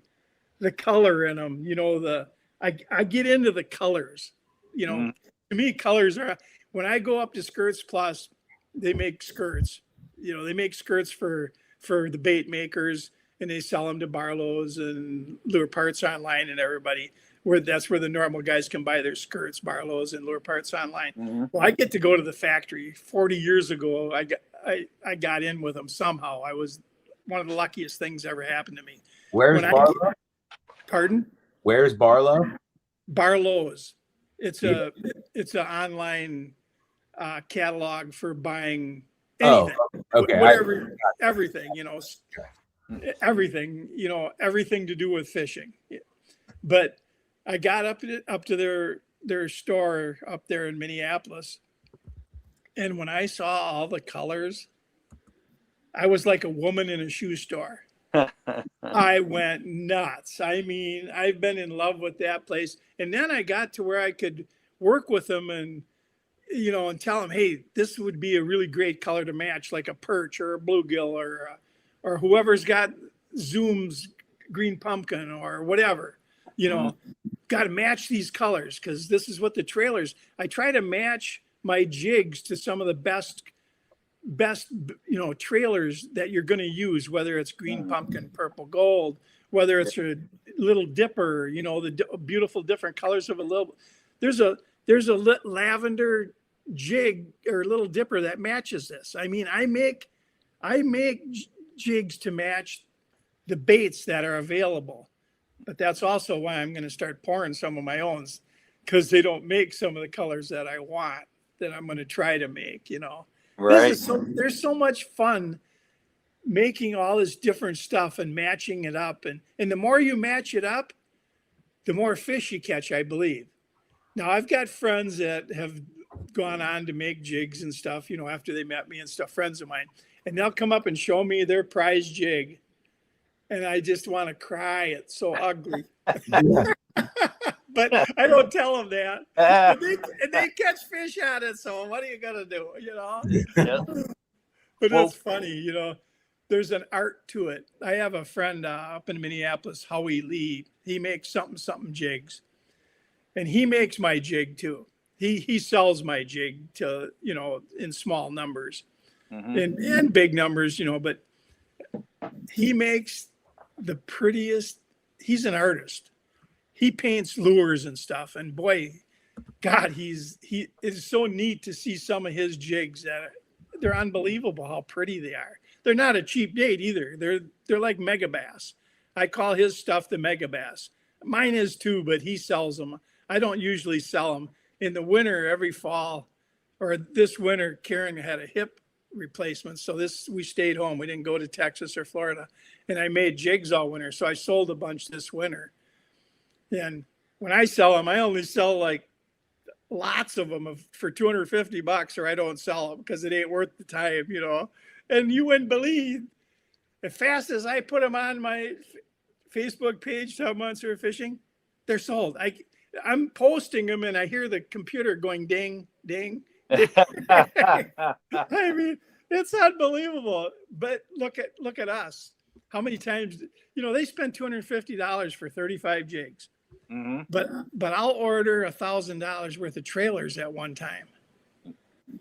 the color in them. You know, I get into the colors. You know, to me, colors are, when I go up to Skirts Plus, they make skirts. You know, they make skirts for the bait makers, and they sell them to Barlow's and Lure Parts Online and everybody. That's where the normal guys can buy their skirts, Barlow's and Lure Parts Online. Well, I get to go to the factory. 40 years ago, I got in with them somehow. I was one of the luckiest things ever happened to me. Where's Barlow? Pardon? Where's Barlow? Barlow's. It's an online catalog for buying anything. Oh, okay. Whatever, everything, everything to do with fishing. But I got up to their store up there in Minneapolis, and when I saw all the colors, I was like a woman in a shoe store. I went nuts. I mean, I've been in love with that place. And then I got to where I could work with them and tell them, hey, this would be a really great color to match, like a perch or a bluegill or whoever's got Zoom's green pumpkin or whatever. Got to match these colors because this is what the trailers. I try to match my jigs to some of the best trailers that you're going to use, whether it's green pumpkin, purple gold, whether it's a little dipper, the beautiful different colors of a little. There's a lavender jig or little dipper that matches this. I mean, I make jigs to match the baits that are available, but that's also why I'm going to start pouring some of my own, because they don't make some of the colors that I want, that I'm going to try to make. Right. There's so much fun making all this different stuff and matching it up. And the more you match it up, the more fish you catch, I believe. Now, I've got friends that have gone on to make jigs and stuff, after they met me and stuff, friends of mine. And they'll come up and show me their prize jig. And I just want to cry. It's so ugly. But I don't tell them that. And they catch fish on it. So what are you going to do? Yeah. But it's funny, there's an art to it. I have a friend up in Minneapolis, Howie Lee. He makes something jigs. And he makes my jig too. He sells my jig to, in small numbers and big numbers, but he makes the prettiest. He's an artist. He paints lures and stuff, and boy, God, it is so neat to see some of his jigs that they're unbelievable how pretty they are. They're not a cheap date either. They're like mega bass. I call his stuff the mega bass. Mine is too, but he sells them I don't usually sell them. In the winter, every fall, or this winter, Karen had a hip replacement. So we stayed home. We didn't go to Texas or Florida. And I made jigs all winter. So I sold a bunch this winter. And when I sell them, I only sell like lots of them for $250, or I don't sell them because it ain't worth the time, you know. And you wouldn't believe, as fast as I put them on my Facebook page, Tom Monsoor Fishing, they're sold. I'm posting them and I hear the computer going ding, ding, ding. I mean, it's unbelievable. But look at us. How many times, you know, they spend $250 for 35 jigs. Mm-hmm. But I'll order $1,000 worth of trailers at one time.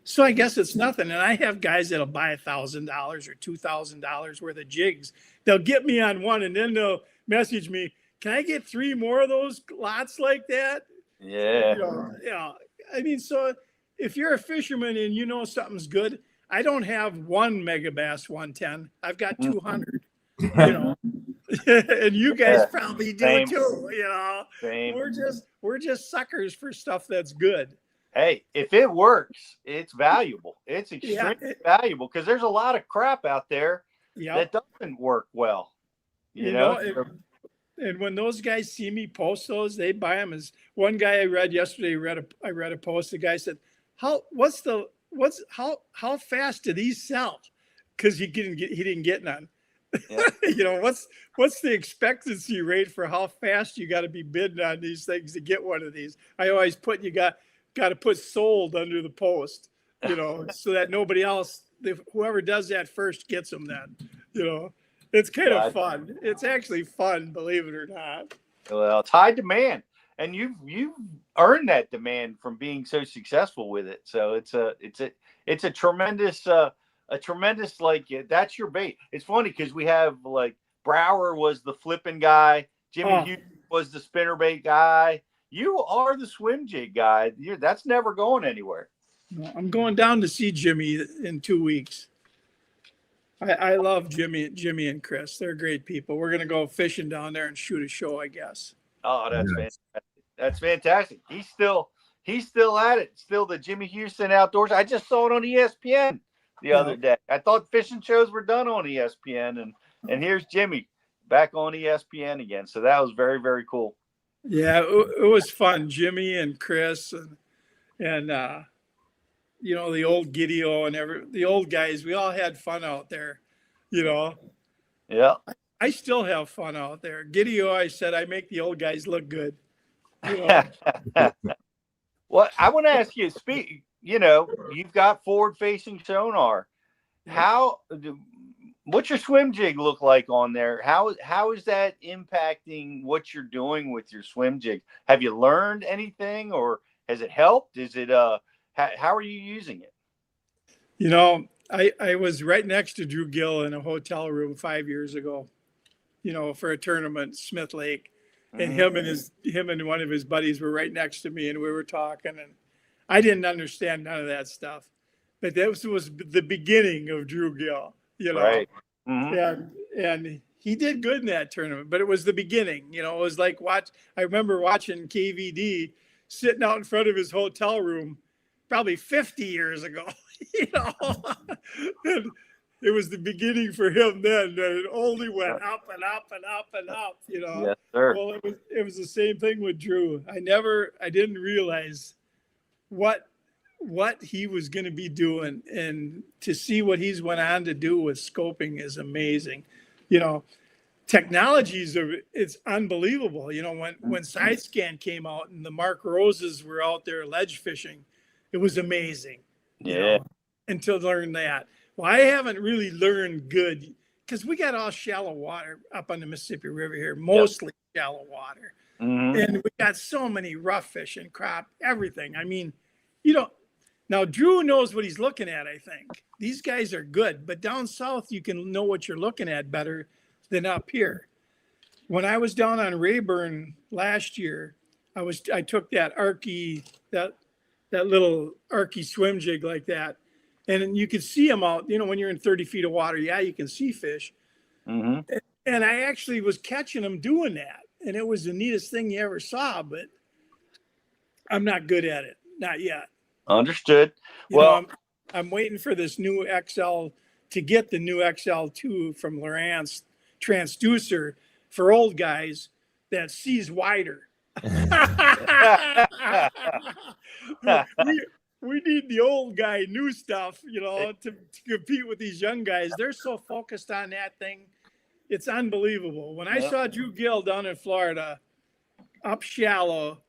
So I guess it's nothing. And I have guys that'll buy $1,000 or $2,000 worth of jigs. They'll get me on one and then they'll message me, can I get 3 more of those lots like that? Yeah. You know, yeah. I mean, so if you're a fisherman and you know something's good, I don't have one Megabass 110. I've got 200, you know, and you guys probably do Same. too, you know. Same. We're just suckers for stuff that's good. Hey, if it works, it's valuable. It's extremely valuable because there's a lot of crap out there that doesn't work well. You know? And when those guys see me post those, they buy them. As one guy I read yesterday, I read a post. The guy said, how fast do these sell? Because he didn't get none. Yeah. You know, what's the expectancy rate for how fast you got to be bidding on these things to get one of these? I always put, you got to put sold under the post, you know, so that nobody else, whoever does that first gets them then, you know. It's kind of fun. It's actually fun, believe it or not. Well, it's high demand, and you've earned that demand from being so successful with it. So it's a tremendous like, that's your bait. It's funny because we have like Brower was the flipping guy, Jimmy Hughes was the spinnerbait guy. You are the swim jig guy. That's never going anywhere. I'm going down to see Jimmy in 2 weeks. I love Jimmy and Chris. They're great people. We're going to go fishing down there and shoot a show, I guess. Oh, that's fantastic. That's fantastic. He's still at it. Still the Jimmy Houston Outdoors. I just saw it on ESPN the other day. I thought fishing shows were done on ESPN, and here's Jimmy back on ESPN again. So that was very, very cool. Yeah, it was fun. Jimmy and Chris and you know, the old Gideon and the old guys, we all had fun out there, you know. Yeah. I still have fun out there. Gideon, I said, I make the old guys look good. You know? Well, I want to ask you, you know, you've got forward-facing sonar. What's your swim jig look like on there? How is that impacting what you're doing with your swim jig? Have you learned anything, or has it helped? Is it how are you using it? You know, I was right next to Drew Gill in a hotel room 5 years ago, you know, for a tournament, Smith Lake. And him and one of his buddies were right next to me, and we were talking, and I didn't understand none of that stuff. But that was the beginning of Drew Gill, you know. Right. Mm-hmm. And he did good in that tournament, but it was the beginning. You know, it was like I remember watching KVD sitting out in front of his hotel room probably 50 years ago, you know. And it was the beginning for him then, and it only went up and up and up and up, you know. Yes, sir. Well, it was the same thing with Drew. I didn't realize what he was going to be doing, and to see what he's went on to do with scoping is amazing. You know, it's unbelievable. You know, when side scan came out and the Mark Roses were out there ledge fishing, it was amazing. Yeah. You know, until learn that. Well, I haven't really learned good because we got all shallow water up on the Mississippi River here, mostly shallow water. Mm-hmm. And we got so many rough fish and crop, everything. I mean, you know, now Drew knows what he's looking at, I think. These guys are good, but down south, you can know what you're looking at better than up here. When I was down on Rayburn last year, I took that Arky, that little Arky swim jig like that. And you could see them out, you know, when you're in 30 feet of water, you can see fish. Mm-hmm. And I actually was catching them doing that. And it was the neatest thing you ever saw. But I'm not good at it. Not yet. Understood. You Well, know, I'm waiting for this new XL to get the new XL2 from Lowrance transducer for old guys that sees wider. we, we need the old guy new stuff, you know, to compete with these young guys. They're so focused on that thing. It's unbelievable. When I saw Drew Gill down in Florida, up shallow,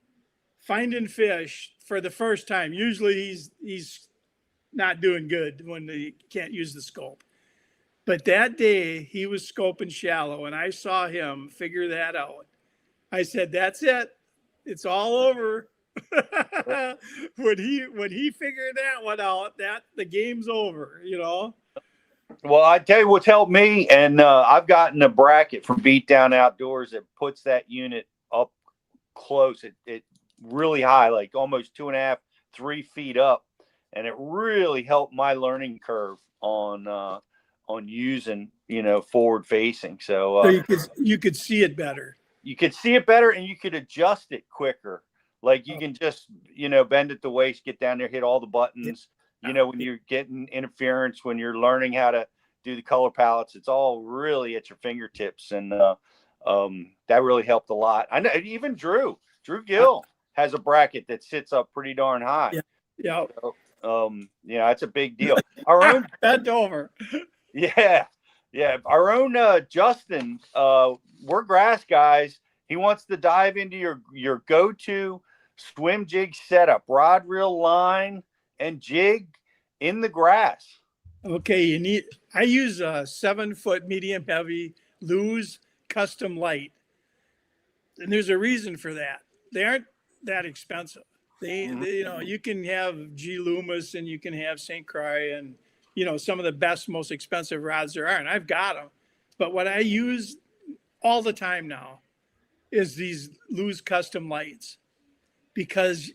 finding fish for the first time, usually he's not doing good when he can't use the scope. But that day he was scoping shallow and I saw him figure that out. I said, that's it. It's all over. when he figured that one out, that the game's over, you know. Well, I tell you what's helped me, and I've gotten a bracket from Beat Down Outdoors that puts that unit up close. It really high, like almost 2.5, 3 feet up, and it really helped my learning curve on using, you know, forward facing. So you could see it better. You could see it better, and you could adjust it quicker. Like you can just, you know, bend at the waist, get down there, hit all the buttons. You know, when you're getting interference, when you're learning how to do the color palettes, it's all really at your fingertips. And that really helped a lot. I know even Drew Gill has a bracket that sits up pretty darn high. Yeah. So, yeah, it's a big deal. Our own bent over. Yeah. Our own Justin, we're grass guys. He wants to dive into your go-to Swimjig setup, rod, reel, line, and jig in the grass. Okay, I use a 7-foot medium heavy Lew's custom light. And there's a reason for that. They aren't that expensive. They you know, you can have G Loomis and you can have St. Croix and, you know, some of the best, most expensive rods there are. And I've got them. But what I use all the time now is these Lew's custom lights, because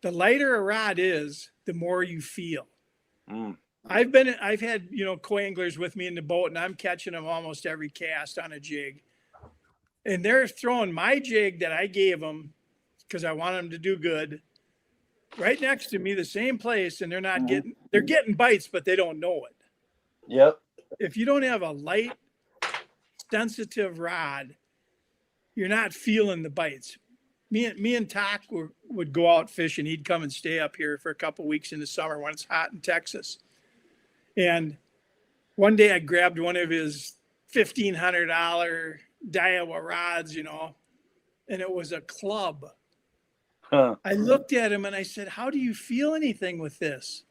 the lighter a rod is, the more you feel. I've had, you know, koi anglers with me in the boat, and I'm catching them almost every cast on a jig. And they're throwing my jig that I gave them because I want them to do good right next to me, the same place, and they're getting bites, but they don't know it. Yep. If you don't have a light, sensitive rod, you're not feeling the bites. Me and Talk would go out fishing. He'd come and stay up here for a couple of weeks in the summer when it's hot in Texas. And one day I grabbed one of his $1,500 Daiwa rods, you know, and it was a club. I looked at him and I said, how do you feel anything with this?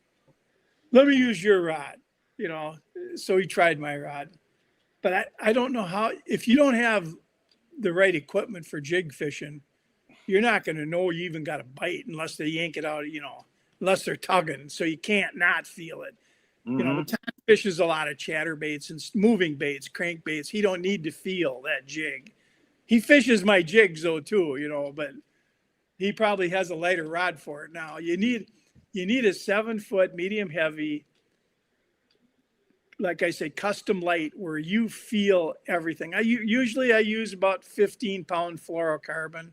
Let me use your rod, you know. So he tried my rod. But I don't know how, if you don't have the right equipment for jig fishing, you're not going to know you even got a bite unless they yank it out, you know, unless they're tugging. So you can't not feel it. You know, Tom fishes a lot of chatterbaits and moving baits, crankbaits. He don't need to feel that jig. He fishes my jigs though too, you know, but he probably has a lighter rod for it. Now you need a 7-foot medium heavy, like I say, custom light where you feel everything. I use about 15-pound fluorocarbon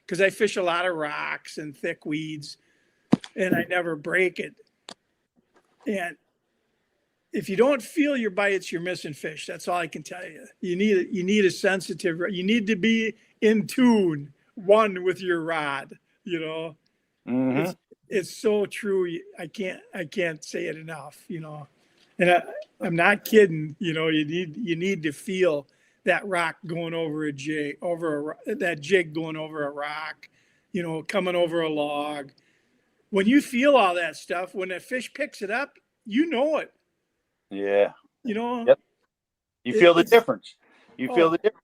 because I fish a lot of rocks and thick weeds, and I never break it. And if you don't feel your bites, you're missing fish. That's all I can tell you. You need a sensitive. You need to be in tune, one with your rod. You know, it's so true. I can't say it enough. You know, and I'm not kidding. You know, you need to feel that rock going over a jig, that jig going over a rock. You know, coming over a log. When you feel all that stuff, when a fish picks it up, you know it. Yeah. You know. Yep. You feel the difference. You feel the difference.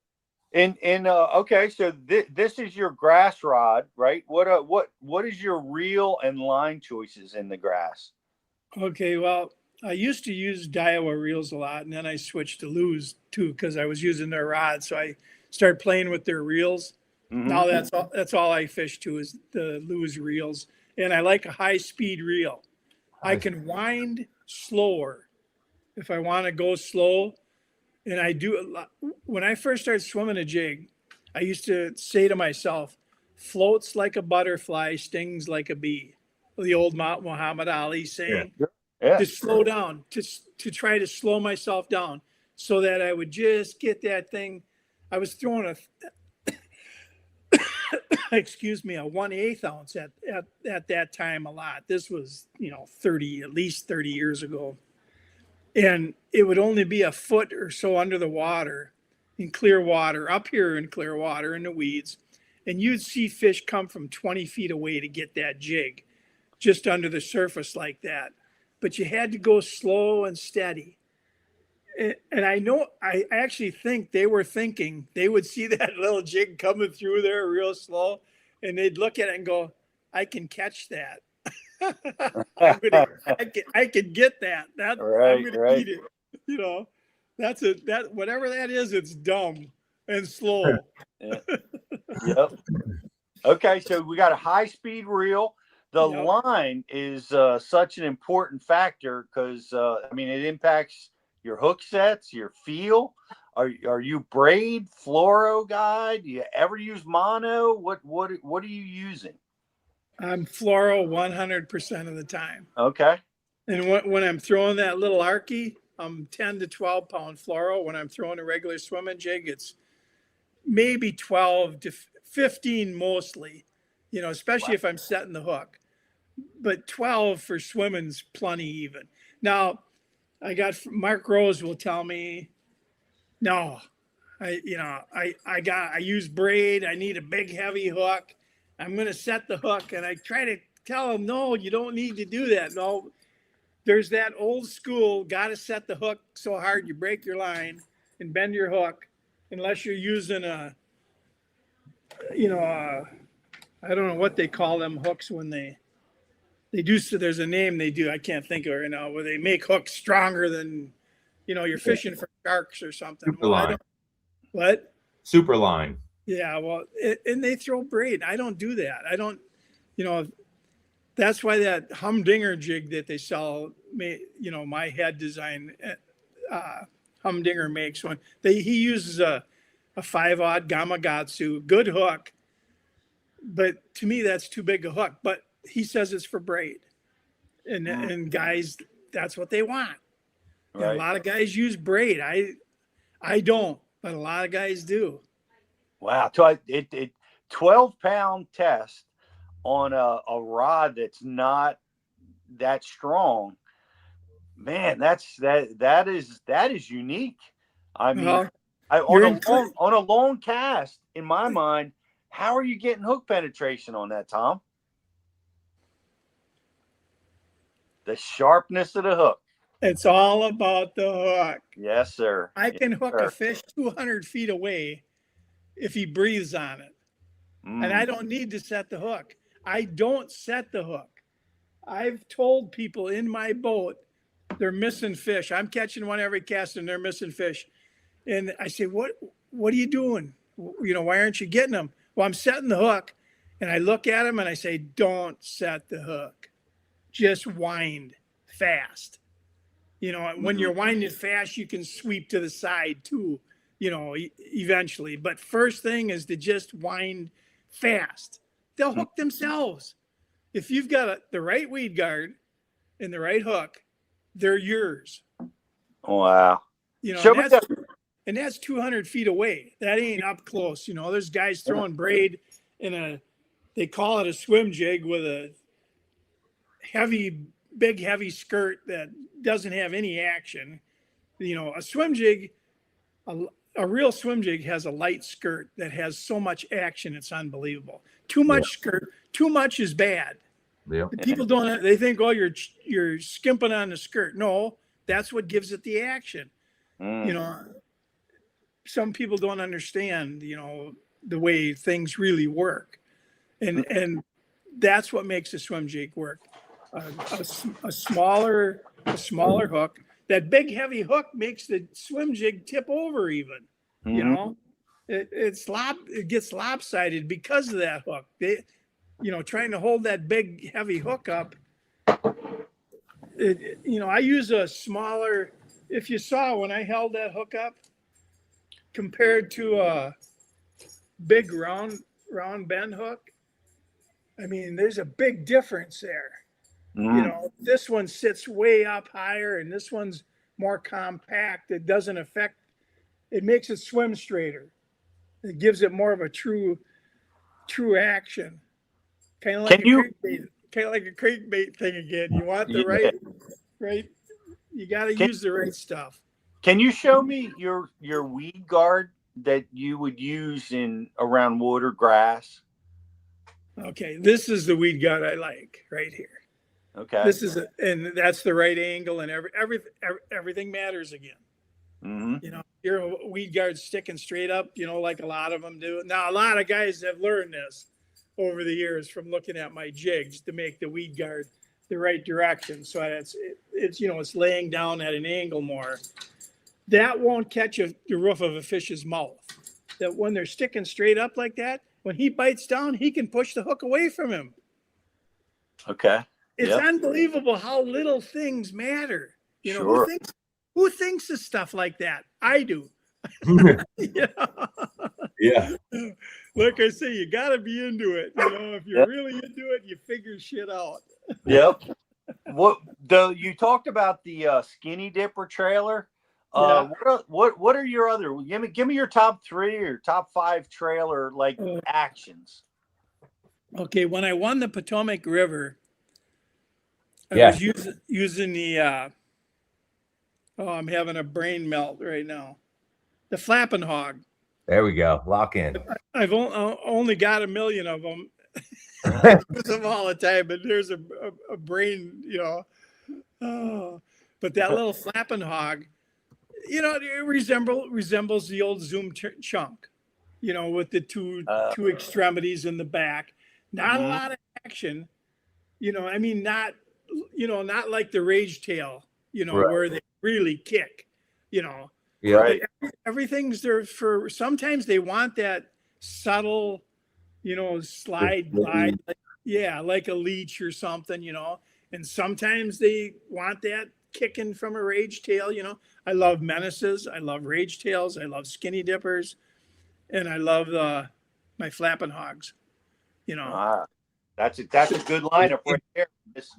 And okay, so this is your grass rod, right? What is your reel and line choices in the grass? Okay, well, I used to use Daiwa reels a lot, and then I switched to Lew's too because I was using their rods. So I started playing with their reels. Now that's all I fish to is the Lew's reels, and I like a high speed reel. I can wind slower if I want to go slow. And I do a lot. When I first started swimming a jig, I used to say to myself, floats like a butterfly, stings like a bee. The old Muhammad Ali saying. Yeah. To slow down, to try to slow myself down so that I would just get that thing. I was throwing a excuse me, a 1/8 ounce at that time a lot. This was, at least 30 years ago. And it would only be a foot or so under the water in clear water, up here in clear water in the weeds. And you'd see fish come from 20 feet away to get that jig just under the surface like that. But you had to go slow and steady. And I actually think they were thinking they would see that little jig coming through there real slow, and they'd look at it and go, I can catch that. I can get that. I'm gonna eat it. That whatever that is, it's dumb and slow. Yep. Okay, so we got a high-speed reel. The line is such an important factor because it impacts your hook sets, your feel. Are you braid, fluoro guy? Do you ever use mono? What are you using? I'm fluoro 100% of the time. Okay. And when I'm throwing that little arky, I'm 10 to 12 pound fluoro. When I'm throwing a regular swimming jig, it's maybe 12 to 15 mostly, especially if I'm setting the hook. But 12 for swimming's plenty even. Now, I got Mark Rose will tell me, no, I use braid. I need a big heavy hook. I'm going to set the hook, and I try to tell him, no, you don't need to do that. No, there's that old school, got to set the hook so hard you break your line and bend your hook, unless you're using I don't know what they call them hooks when they do. So there's a name they do. I can't think of it right now, where they make hooks stronger than, you're fishing for sharks or something. What? Super line. Yeah, well, and they throw braid. I don't do that. I don't, that's why that humdinger jig that they sell, my head design, humdinger makes one. He uses a 5/0 Gamakatsu, good hook. But to me, that's too big a hook. But he says it's for braid. And guys, that's what they want. Right. A lot of guys use braid. I don't, but a lot of guys do. Wow. So 12-pound test on a rod that's not that strong. Man, that is unique. I mean, on a long cast, in my mind, how are you getting hook penetration on that, Tom? The sharpness of the hook. It's all about the hook. Yes, sir. I can hook a fish 200 feet away if he breathes on it. And I don't need to set the hook. I don't set the hook. I've told people in my boat they're missing fish. I'm catching one every cast and they're missing fish. And I say, what are you doing? Why aren't you getting them? Well, I'm setting the hook. And I look at them and I say, don't set the hook. Just wind fast. When you're winding fast, you can sweep to the side too, eventually. But first thing is to just wind fast. They'll hook themselves. If you've got the right weed guard and the right hook, they're yours. Wow. And that's 200 feet away. That ain't up close. There's guys throwing braid in they call it a Swimjig with a big heavy skirt that doesn't have any action. A Swimjig, a real Swimjig has a light skirt that has so much action, it's unbelievable. Too much skirt, too much is bad. Yeah. People don't. They think, oh, you're skimping on the skirt. No, that's what gives it the action. Some people don't understand, the way things really work, and that's what makes a Swimjig work. A smaller hook. That big heavy hook makes the Swimjig tip over even. It gets lopsided because of that hook. Trying to hold that big heavy hook up. I use a smaller. If you saw when I held that hook up, compared to a big round bend hook, I mean, there's a big difference there. You Mm. know, this one sits way up higher and this one's more compact. It doesn't affect, it makes it swim straighter. It gives it more of a true action. Kind of Can like a you crankbait, kind of like a crankbait thing again. You want the Yeah. right, you got to can, use the right stuff. can you show me your weed guard that you would use in around wood or grass? Okay, this is the weed guard I like right here. Okay. This is and that's the right angle, and everything matters again. Mm-hmm. You know, your weed guard sticking straight up, you know, like a lot of them do. Now, a lot of guys have learned this over the years from looking at my jigs to make the weed guard the right direction. So it's you know, it's laying down at an angle more. That won't catch the roof of a fish's mouth. That when they're sticking straight up like that, when he bites down, he can push the hook away from him. Okay. It's Yep. unbelievable how little things matter. You know, Sure. who thinks of stuff like that? I do. Yeah. Yeah. Like I say, you got to be into it. You know, if you're Yep. really into it, you figure shit out. Yep. You talked about the skinny dipper trailer. Yeah. What are your other? Give me your top 3 or top 5 trailer like actions. Okay, when I won the Potomac River, I Yeah. was using the. Oh, I'm having a brain melt right now. The flapping hog. There we go. Lock in. I've only got 1 million of them. Use them all the time, but there's a brain, you know. Oh, but that little flapping hog, you know, it resembles the old Zoom chunk, you know, with the two extremities in the back. Not a lot of action, you know. I mean, not like the rage tail, you know, Right. where they really kick, you know. Yeah. Right. Everything's there for. Sometimes they want that subtle, you know, slide, glide, like a leech or something, you know. And sometimes they want that kicking from a rage tail, you know. I love menaces, I love rage tails, I love skinny dippers, and I love my flapping hogs, you know. That's a good lineup right there.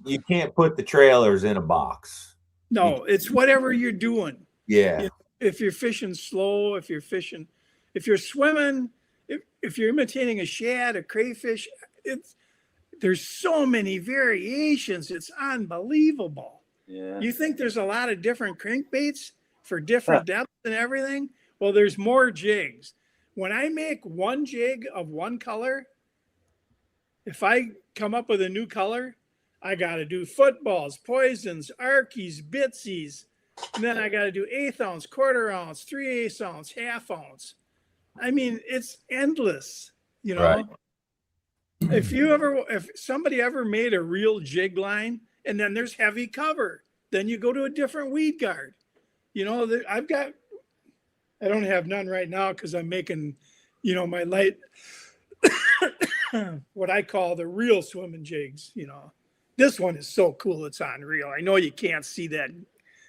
You can't put the trailers in a box. No, it's whatever you're doing. Yeah. You know, if you're fishing slow, if you're swimming, if you're imitating a shad, a crayfish, there's so many variations. It's unbelievable. Yeah. You think there's a lot of different crankbaits for different depths and everything? Well, there's more jigs. When I make one jig of one color, if I come up with a new color, I got to do footballs, poisons, arkies, bitsies. And then I got to do 1/8 ounce, 1/4 ounce, 3/8 ounce, 1/2 ounce. I mean, it's endless, you know. Right. If somebody ever made a real jig line and then there's heavy cover, then you go to a different weed guard. You know, I don't have none right now because I'm making, you know, my light, what I call the real swimming jigs, you know. This one is so cool, it's unreal. I know you can't see that.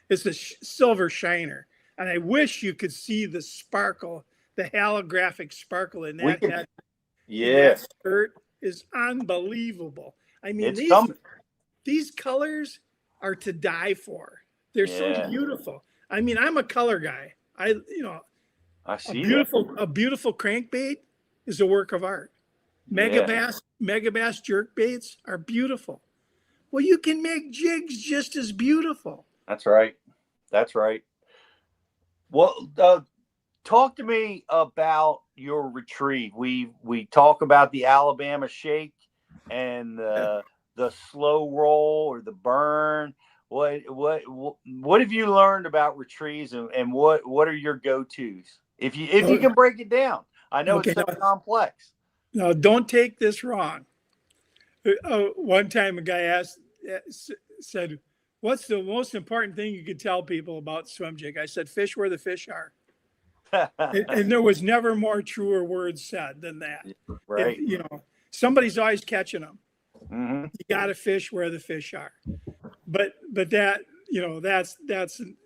It's a silver shiner. And I wish you could see the sparkle, the holographic sparkle in that head. Yeah. That skirt is unbelievable. I mean, these colors are to die for. They're so beautiful. I mean, I'm a color guy. I see a beautiful crankbait is a work of art. Megabass jerk baits are beautiful. Well, you can make jigs just as beautiful. That's right. That's right. Well, talk to me about your retrieve. We talk about the Alabama shake and the slow roll or the burn. What have you learned about retrieves and what are your go-tos? If you can break it down. I know it's so complex. Now, don't take this wrong. One time a guy said, "What's the most important thing you could tell people about Swimjig?" I said, "Fish where the fish are." and there was never more truer words said than that. Right. You know, somebody's always catching them. Mm-hmm. You got to fish where the fish are. But that, you know, that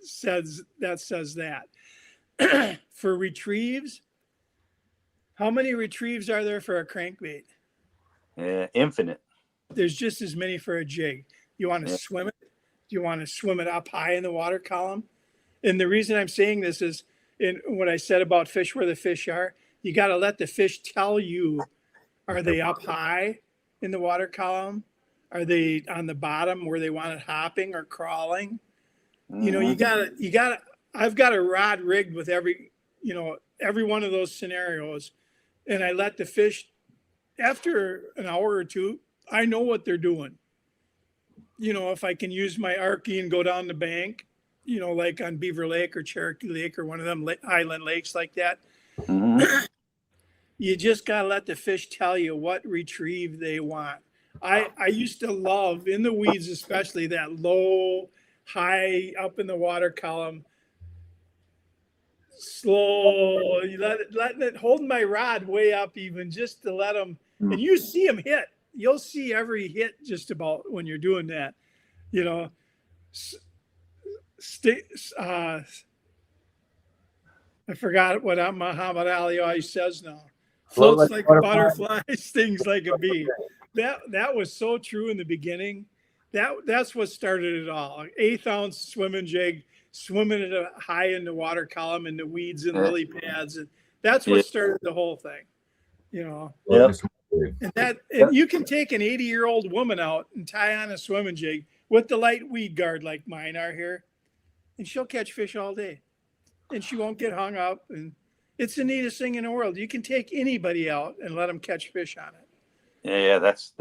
says that. For retrieves, how many retrieves are there for a crankbait? Yeah, infinite. There's just as many for a jig. You want to swim it? Do you want to swim it up high in the water column? And the reason I'm saying this is in what I said about fish where the fish are, you got to let the fish tell you, are they up high in the water column? Are they on the bottom where they want it hopping or crawling? You know, you gotta, I've got a rod rigged with every one of those scenarios. And I let the fish, after an hour or two, I know what they're doing. You know, if I can use my Arky and go down the bank, you know, like on Beaver Lake or Cherokee Lake or one of them island lakes like that, you just got to let the fish tell you what retrieve they want. I used to love, in the weeds especially, that low, high up in the water column, slow, let it hold my rod way up even just to let them, and you see them hit. You'll see every hit just about when you're doing that. You know, I forgot what Muhammad Ali always says now. Floats like a butterfly, stings like a bee. That was so true in the beginning. That's what started it all. 1/8 ounce swimming jig, swimming it high in the water column in the weeds and lily pads, and that's what started the whole thing. You know. Yep. And you can take an 80-year-old woman out and tie on a swimming jig with the light weed guard like mine are here, and she'll catch fish all day, and she won't get hung up. And it's the neatest thing in the world. You can take anybody out and let them catch fish on it. Yeah, that's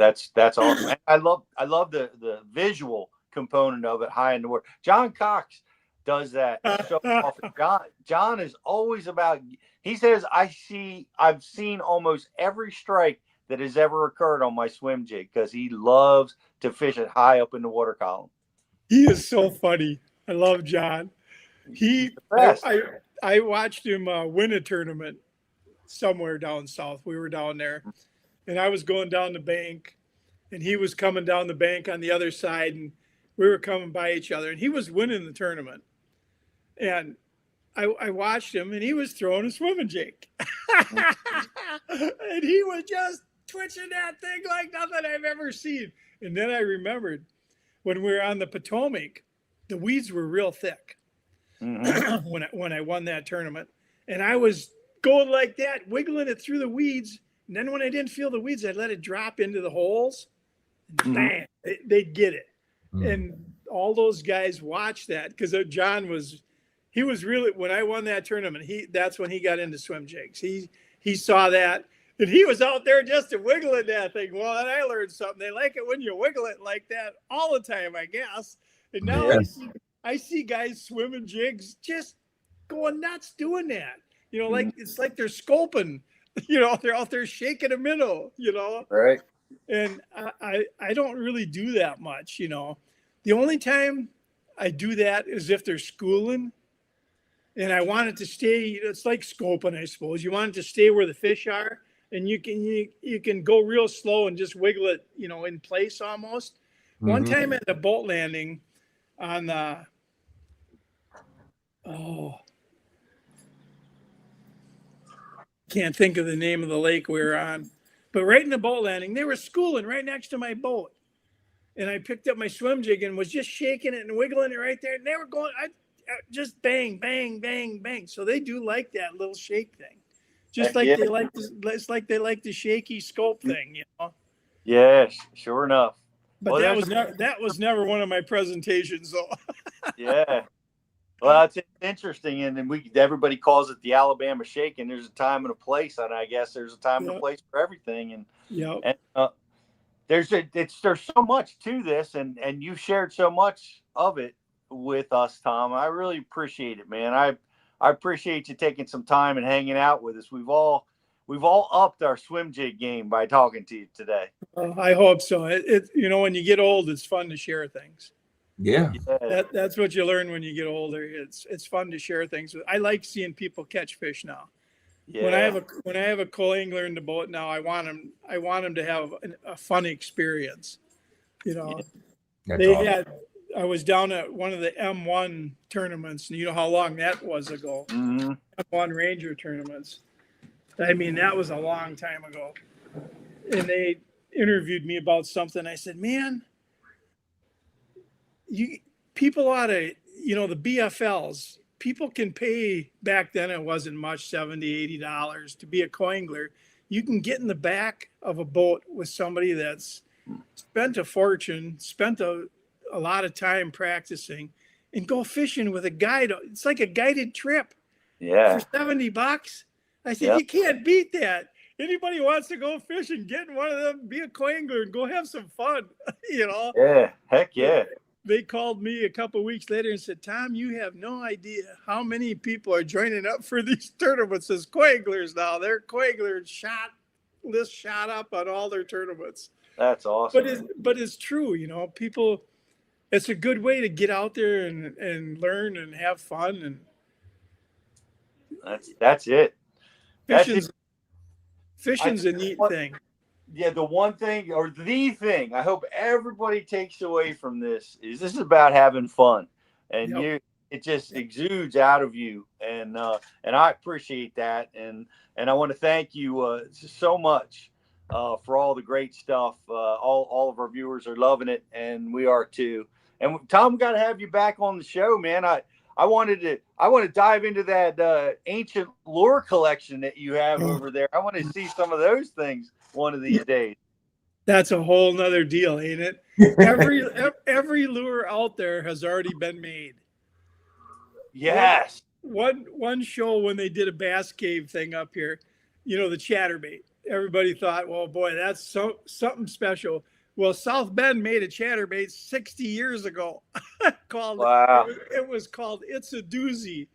awesome. And I love the visual component of it high in the water. John Cox does that so often. John is always about. He says, I've seen almost every strike that has ever occurred on my swim jig because he loves to fish it high up in the water column. He is so funny. I love John. I watched him win a tournament somewhere down south. We were down there, and I was going down the bank, and he was coming down the bank on the other side, and we were coming by each other, and he was winning the tournament. And I watched him, and he was throwing a swimming jig. And he was just twitching that thing like nothing I've ever seen. And then I remembered when we were on the Potomac, the weeds were real thick when I won that tournament. And I was going like that, wiggling it through the weeds. And then when I didn't feel the weeds, I'd let it drop into the holes. And bang, they'd get it. And all those guys watched that because John was really, when I won that tournament, that's when he got into swim jigs. He saw that, and he was out there just wiggling that thing. Well, and I learned something. They like it when you wiggle it like that all the time, I guess. And now I see guys swimming jigs just going nuts doing that. You know, like it's like they're scoping. You know, they're out there shaking a minnow. You know, right? And I don't really do that much. You know, the only time I do that is if they're schooling. And I want it to stay. It's like scoping, I suppose. You want it to stay where the fish are, and you can go real slow and just wiggle it, you know, in place almost. One time at the boat landing on the can't think of the name of the lake we were on, but right in the boat landing, they were schooling right next to my boat, and I picked up my swim jig and was just shaking it and wiggling it right there, and they were going. Just bang, bang, bang, bang. So they do like that little shake thing, just like they like. It's like they like the shaky scope thing, you know. Yes, sure enough. But that was never one of my presentations, though. Yeah. Well, it's interesting, and then everybody calls it the Alabama Shake, and there's a time and a place, and I guess there's a time and a place for everything, and there's so much to this, and you shared so much of it with us, Tom. I really appreciate it, man. I appreciate you taking some time and hanging out with us. We've all upped our swim jig game by talking to you today. I hope so. It you know, when you get old, it's fun to share things. Yeah. That's what you learn when you get older. It's fun to share things. I like seeing people catch fish now. Yeah. When I have a co-angler in the boat now, I want him to have a fun experience. You know, I was down at one of the M1 tournaments, and you know how long that was ago. M1 Ranger tournaments. I mean, that was a long time ago. And interviewed me about something. I said, man, people ought to, the BFLs, people can pay, back then it wasn't much, $70-$80 to be a coingler. You can get in the back of a boat with somebody that's spent a fortune, spent a lot of time practicing, and go fishing with a guide. It's like a guided trip Yeah. for $70. I said, Yep. you can't beat that. Anybody wants to go fishing, get in one of them, be a coingler, and go have some fun. Yeah. Heck yeah. They called me a couple of weeks later and said, Tom, you have no idea how many people are joining up for these tournaments as coinglers now. Their coingler list shot up on all their tournaments. That's awesome. But it's true, people, it's a good way to get out there and learn and have fun. And that's it. Fishing's a neat thing. Yeah, the one thing, or the thing I hope everybody takes away from this is about having fun, and it just exudes out of you, and I appreciate that, and I want to thank you so much for all the great stuff. All of our viewers are loving it, and we are too. And Tom, we got to have you back on the show, man. I want to dive into that ancient lure collection that you have over there. I want to see some of those things one of these days. That's a whole nother deal, ain't it? Every lure out there has already been made. Yes. One show when they did a bass cave thing up here, the chatterbait. Everybody thought, well, boy, that's something special. Well, South Bend made a chatterbait 60 years ago. Wow. It was called It's a Doozy.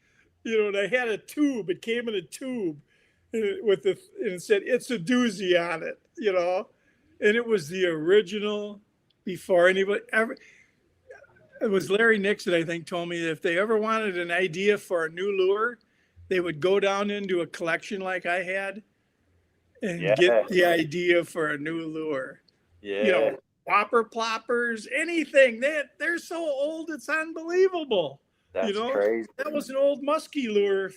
They had a tube. It came in a tube and it said It's a Doozy on it, and it was the original before anybody ever. It was Larry Nixon, I think, told me that if they ever wanted an idea for a new lure, they would go down into a collection like I had and get the idea for a new lure. Yeah. Whopper ploppers, anything. They're so old, it's unbelievable. That's crazy. That was an old musky lure,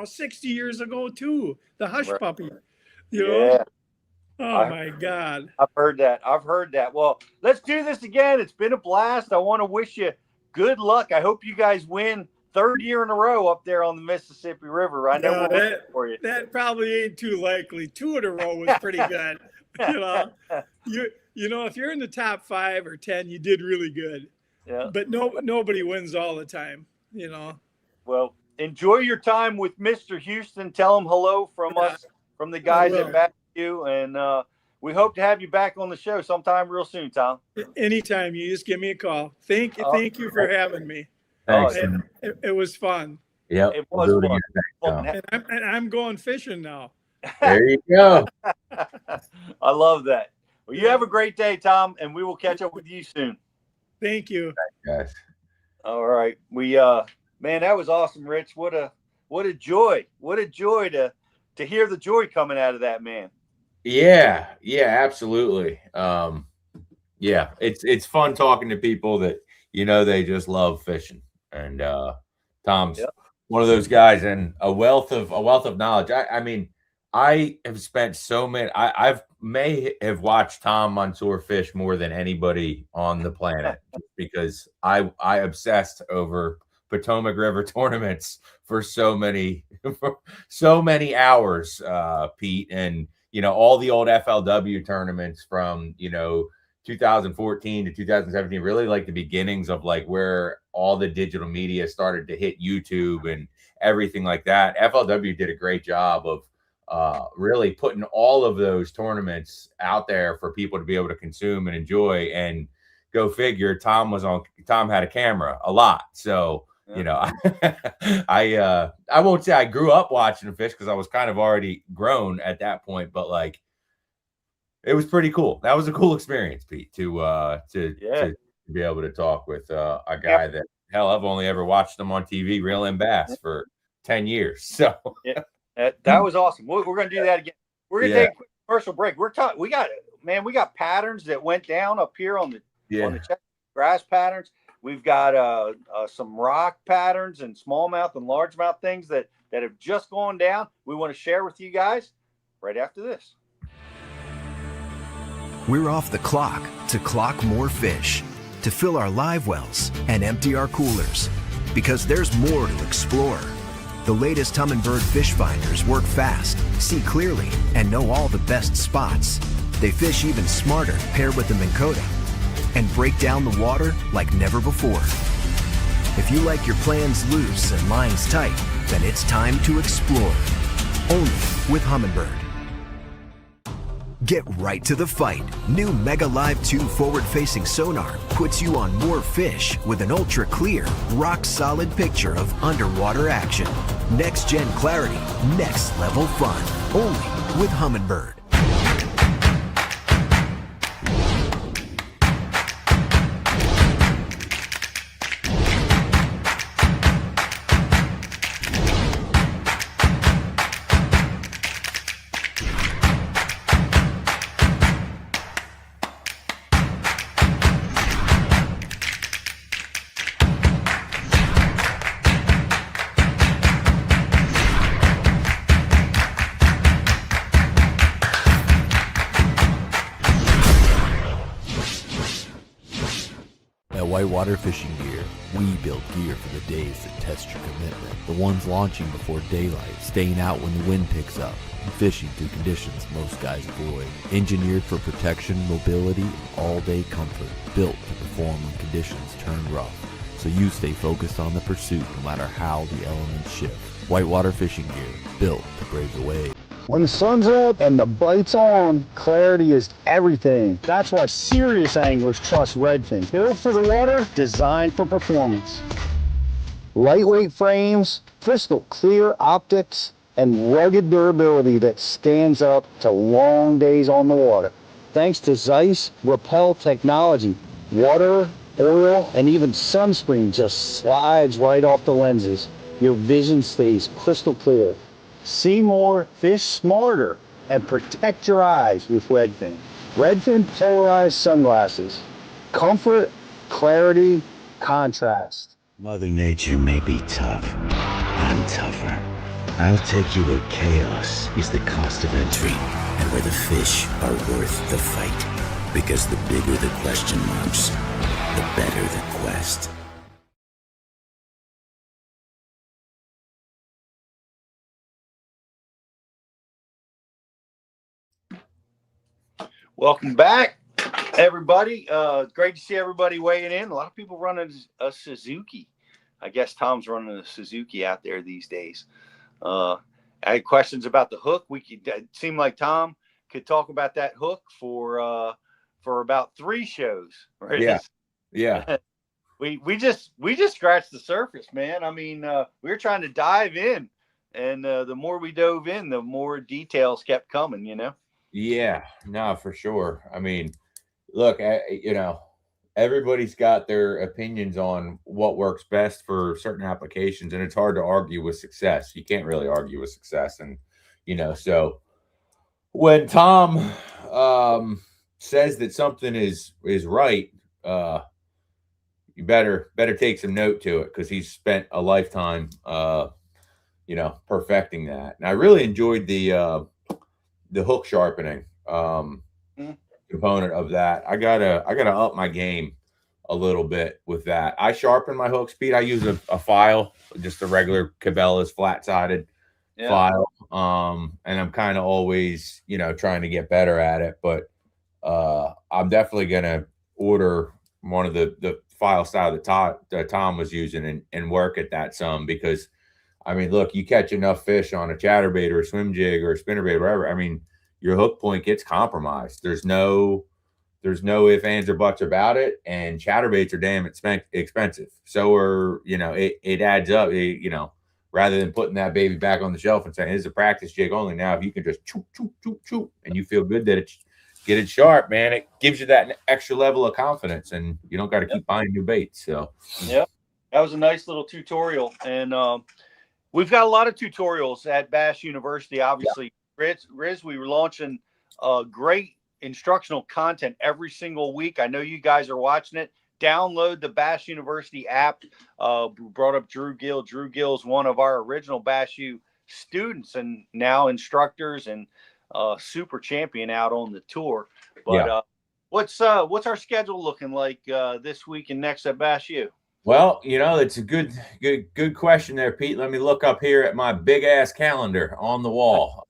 60 years ago too. The hush puppy. Yeah. Oh my God. I've heard that. Well, let's do this again. It's been a blast. I want to wish you good luck. I hope you guys win third year in a row up there on the Mississippi River. I know we're waiting for you. That probably ain't too likely. 2 in a row was pretty good. If you're in the top 5 or 10, you did really good. Yeah. But nobody wins all the time, Well, enjoy your time with Mr. Houston. Tell him hello from us, from the guys at back you, and we hope to have you back on the show sometime real soon, Tom. Anytime, you just give me a call. Thank you for having me. Thanks. It was fun. Yeah, it was fun. And I'm going fishing now. There you go. I love that. Well, you have a great day, Tom, and we will catch up with you soon. Thank you. Thanks, guys. All right. Man, that was awesome, Rich. What a joy. What a joy to hear the joy coming out of that man. Yeah, absolutely. It's fun talking to people that they just love fishing. And Tom's one of those guys, and a wealth of knowledge. I mean, I have spent so many. I may have watched Tom Monsoor fish more than anybody on the planet because I obsessed over Potomac River tournaments for so many hours, Pete, and all the old FLW tournaments from 2014 to 2017, really like the beginnings of like where all the digital media started to hit YouTube and everything like that. FLW did a great job of really putting all of those tournaments out there for people to be able to consume and enjoy. And go figure, Tom had a camera a lot. So, I won't say I grew up watching fish because I was kind of already grown at that point, but like, it was pretty cool. That was a cool experience, Pete, to be able to talk with a guy that, hell, I've only ever watched him on TV reeling bass for 10 years. So that was awesome. We're going to do that again. We're going to take a quick commercial break. We got patterns that went down up here on the grass patterns. We've got some rock patterns and smallmouth and largemouth things that have just gone down. We want to share with you guys right after this. We're off the clock to clock more fish, to fill our live wells and empty our coolers, because there's more to explore. The latest Humminbird fish finders work fast, see clearly, and know all the best spots. They fish even smarter paired with the Minn Kota and break down the water like never before. If you like your plans loose and lines tight, then it's time to explore. Only with Humminbird. Get right to the fight. New Mega Live 2 forward-facing sonar puts you on more fish with an ultra-clear, rock-solid picture of underwater action. Next-gen clarity, next-level fun. Only with Humminbird. Whitewater Fishing Gear. We build gear for the days that test your commitment. The ones launching before daylight, staying out when the wind picks up, and fishing through conditions most guys avoid. Engineered for protection, mobility, and all-day comfort. Built to perform when conditions turn rough, so you stay focused on the pursuit no matter how the elements shift. Whitewater Fishing Gear. Built to brave the waves. When the sun's up and the bite's on, clarity is everything. That's why serious anglers trust Redfin. Built for the water, designed for performance. Lightweight frames, crystal clear optics, and rugged durability that stands up to long days on the water. Thanks to Zeiss Repel technology, water, oil, and even sunscreen just slides right off the lenses. Your vision stays crystal clear. See more, fish smarter, and protect your eyes with Redfin. Redfin polarized sunglasses. Comfort, clarity, contrast. Mother Nature may be tough. I'm tougher. I'll take you where chaos is the cost of entry and where the fish are worth the fight. Because the bigger the question marks, the better the quest. Welcome back, everybody. Great to see everybody weighing in. A lot of people running a Suzuki. I guess Tom's running a Suzuki out there these days. I had questions about the hook. It seemed like Tom could talk about that hook for about 3 shows. Right? Yeah. we just scratched the surface, man. I mean, we were trying to dive in, and the more we dove in, the more details kept coming. Yeah, no, for sure. I mean, look, everybody's got their opinions on what works best for certain applications, and it's hard to argue with success. You can't really argue with success. And, so when Tom says that something is right, you better take some note to it, because he's spent a lifetime, perfecting that. And I really enjoyed the hook sharpening component of that. I gotta up my game a little bit with that. I sharpen my hook speed. I use a file, just a regular Cabela's flat-sided file. And I'm kind of always, trying to get better at it. But I'm definitely gonna order one of the file style that Tom was using and work at that some, because I mean, look, you catch enough fish on a chatterbait or a swim jig or a spinnerbait, whatever. I mean, your hook point gets compromised. There's no ifs, ands, or buts about it. And chatterbaits are damn expensive. So it adds up. Rather than putting that baby back on the shelf and saying it's a practice jig only, now if you can just choo choo choo choo and you feel good that get it sharp, man, it gives you that extra level of confidence, and you don't got to keep buying new baits. So that was a nice little tutorial, and we've got a lot of tutorials at Bass University. Obviously, Riz, we were launching great instructional content every single week. I know you guys are watching it. Download the Bass University app. Brought up Drew Gill. Drew Gill is one of our original Bass U students and now instructors and super champion out on the tour. But What's our schedule looking like this week and next at Bash U? Well, it's a good question there, Pete. Let me look up here at my big ass calendar on the wall.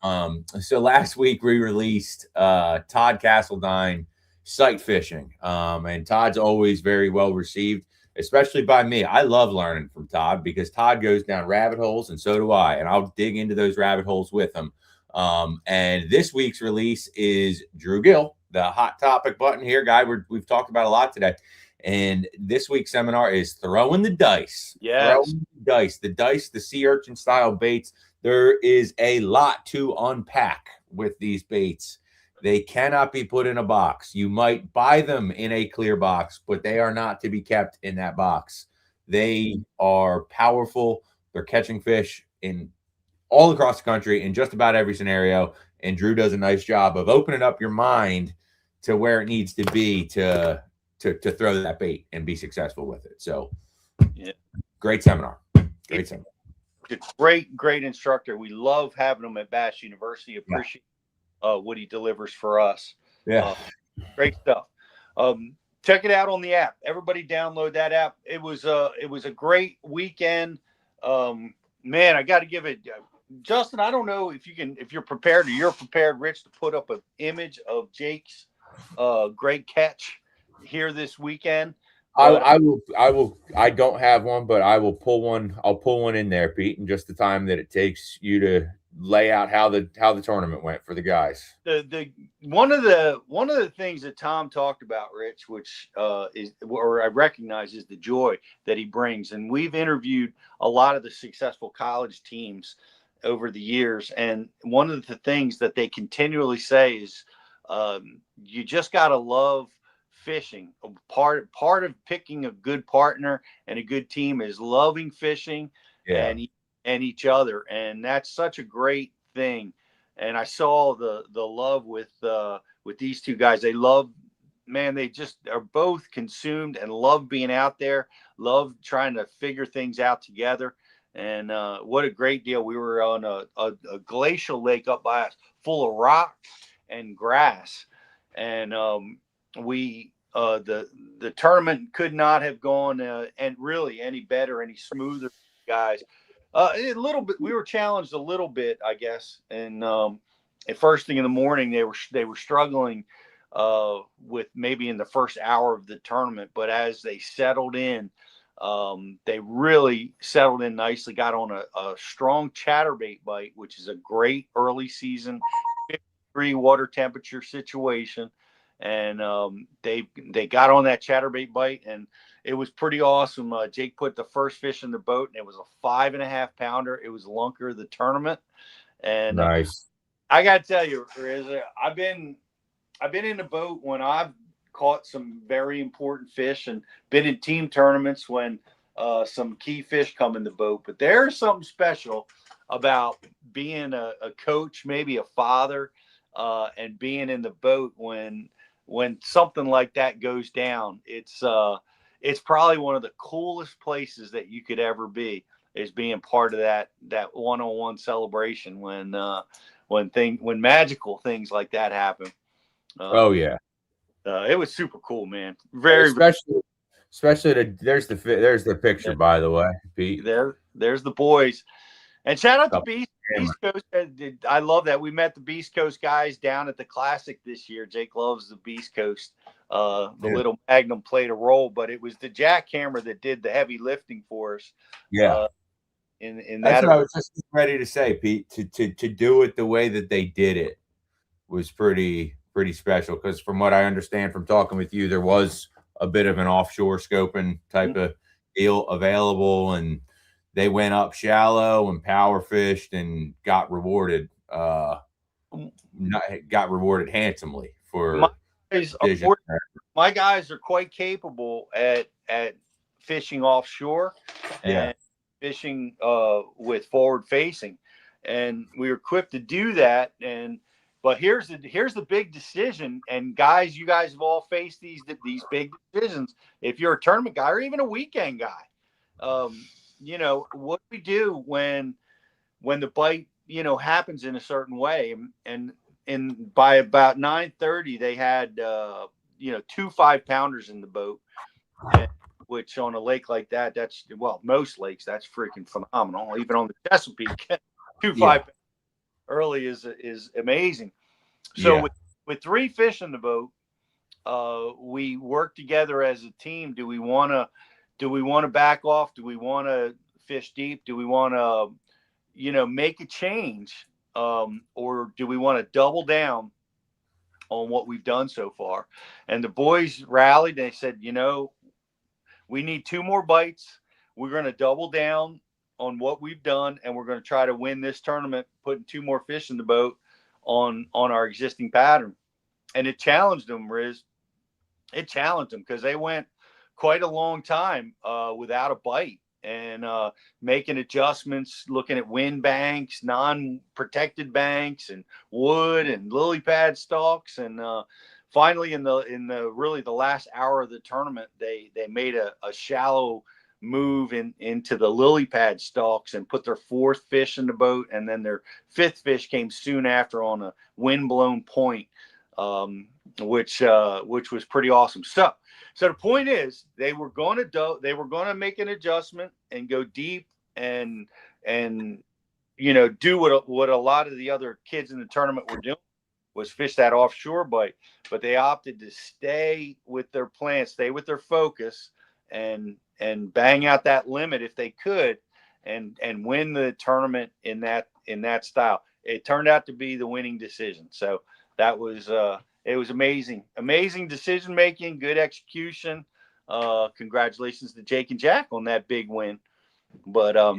So last week we released Todd Castledine sight fishing, and Todd's always very well received, especially by me. I love learning from Todd because Todd goes down rabbit holes, and so do I, and I'll dig into those rabbit holes with him. And this week's release is Drew Gill, the hot topic button here guy we've talked about a lot today. And this week's seminar is throwing the dice. Yes. Throwing the dice, the sea urchin style baits. There is a lot to unpack with these baits. They cannot be put in a box. You might buy them in a clear box, but they are not to be kept in that box. They are powerful. They're catching fish in all across the country in just about every scenario. And Drew does a nice job of opening up your mind to where it needs to be to throw that bait and be successful with it. So yeah, great seminar. Seminar. Great instructor. We love having him at Bash University. Appreciate what he delivers for us. Yeah. Great stuff. Check it out on the app. Everybody download that app. It was a great weekend. Man, I got to give it, Justin, I don't know if you're prepared, Rich, to put up an image of Jake's great catch here this weekend. I will. I don't have one, but I will pull one. I'll pull one in there, Pete, in just the time that it takes you to lay out how the tournament went for the guys. The one of the things that Tom talked about, Rich, which I recognize is the joy that he brings. And we've interviewed a lot of the successful college teams over the years, and one of the things that they continually say is you just got to love fishing. Part of picking a good partner and a good team is loving fishing and each other, and that's such a great thing. And I saw the love with these two guys. They love, man, they just are both consumed and love being out there, love trying to figure things out together. And what a great deal. We were on a glacial lake up by us full of rock and grass, and the tournament could not have gone and really any better, any smoother, guys. A little bit, we were challenged a little bit, I guess. And at first thing in the morning, they were struggling with maybe in the first hour of the tournament, but as they settled in, they really settled in nicely. Got on a strong chatterbait bite, which is a great early season 50-degree water temperature situation. And they got on that chatterbait bite, and it was pretty awesome. Jake put the first fish in the boat, and it was a 5.5 pounder. It was lunker of the tournament. And nice. I got to tell you, Riz, I've been in the boat when I've caught some very important fish, and been in team tournaments when some key fish come in the boat. But there's something special about being a coach, maybe a father, and being in the boat when something like that goes down. It's probably one of the coolest places that you could ever be, is being part of that one-on-one celebration when magical things like that happen. It was super cool, man. Especially there's the picture, by the way, Pete. There's the boys. And shout out to Beast Coast. I love that. We met the Beast Coast guys down at the Classic this year. Jake loves the Beast Coast. The little Magnum played a role, but it was the jackhammer that did the heavy lifting for us. Yeah. In That's that, what I was just ready to say, Pete. To do it the way that they did it was pretty special, because from what I understand from talking with you, there was a bit of an offshore scoping type of deal available, and they went up shallow and power fished and got rewarded handsomely for my guys are quite capable at fishing offshore and fishing with forward facing, and we were equipped to do that. But here's the big decision, and guys, you guys have all faced these big decisions. If you're a tournament guy or even a weekend guy, what do we do when the bite, happens in a certain way? And by about 9:30, they had, 2 5-pounders in the boat, and, which on a lake like that, that's, well, most lakes, that's freaking phenomenal. Even on the Chesapeake, 2 5 early is amazing. So with 3 fish in the boat, we work together as a team. Do we want to back off? Do we want to fish deep? Do we want to, make a change? Or do we want to double down on what we've done so far? And the boys rallied. And they said, we need 2 more bites. We're going to double down on what we've done, and we're going to try to win this tournament, putting 2 more fish in the boat on our existing pattern. And it challenged them, Riz. It challenged them because they went quite a long time without a bite, and making adjustments, looking at wind banks, non-protected banks, and wood and lily pad stalks. And finally, in the really the last hour of the tournament, they made a shallow move into the lily pad stalks and put their 4th fish in the boat, and then their 5th fish came soon after on a wind-blown point, which was pretty awesome. So the point is, they were going to make an adjustment and go deep and do what a lot of the other kids in the tournament were doing, was fish that offshore bite. But they opted to stay with their plan, stay with their focus, and bang out that limit if they could, and win the tournament in that style. It turned out to be the winning decision. So that was it was amazing decision making, good execution. Congratulations to Jake and Jack on that big win. But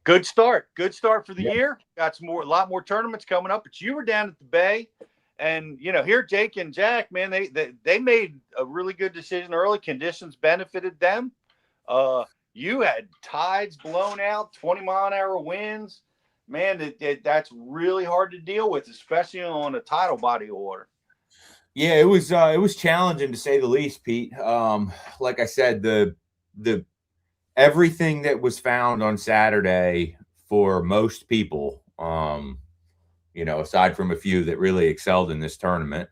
good start for the year. Got a lot more tournaments coming up. But you were down at the Bay, and here Jake and Jack, man, they made a really good decision early. Conditions benefited them. You had tides blown out, 20-mile-an-hour winds. Man, that's really hard to deal with, especially on a tidal body of water. Yeah, it was challenging to say the least, Pete. Like I said, the everything that was found on Saturday for most people, aside from a few that really excelled in this tournament,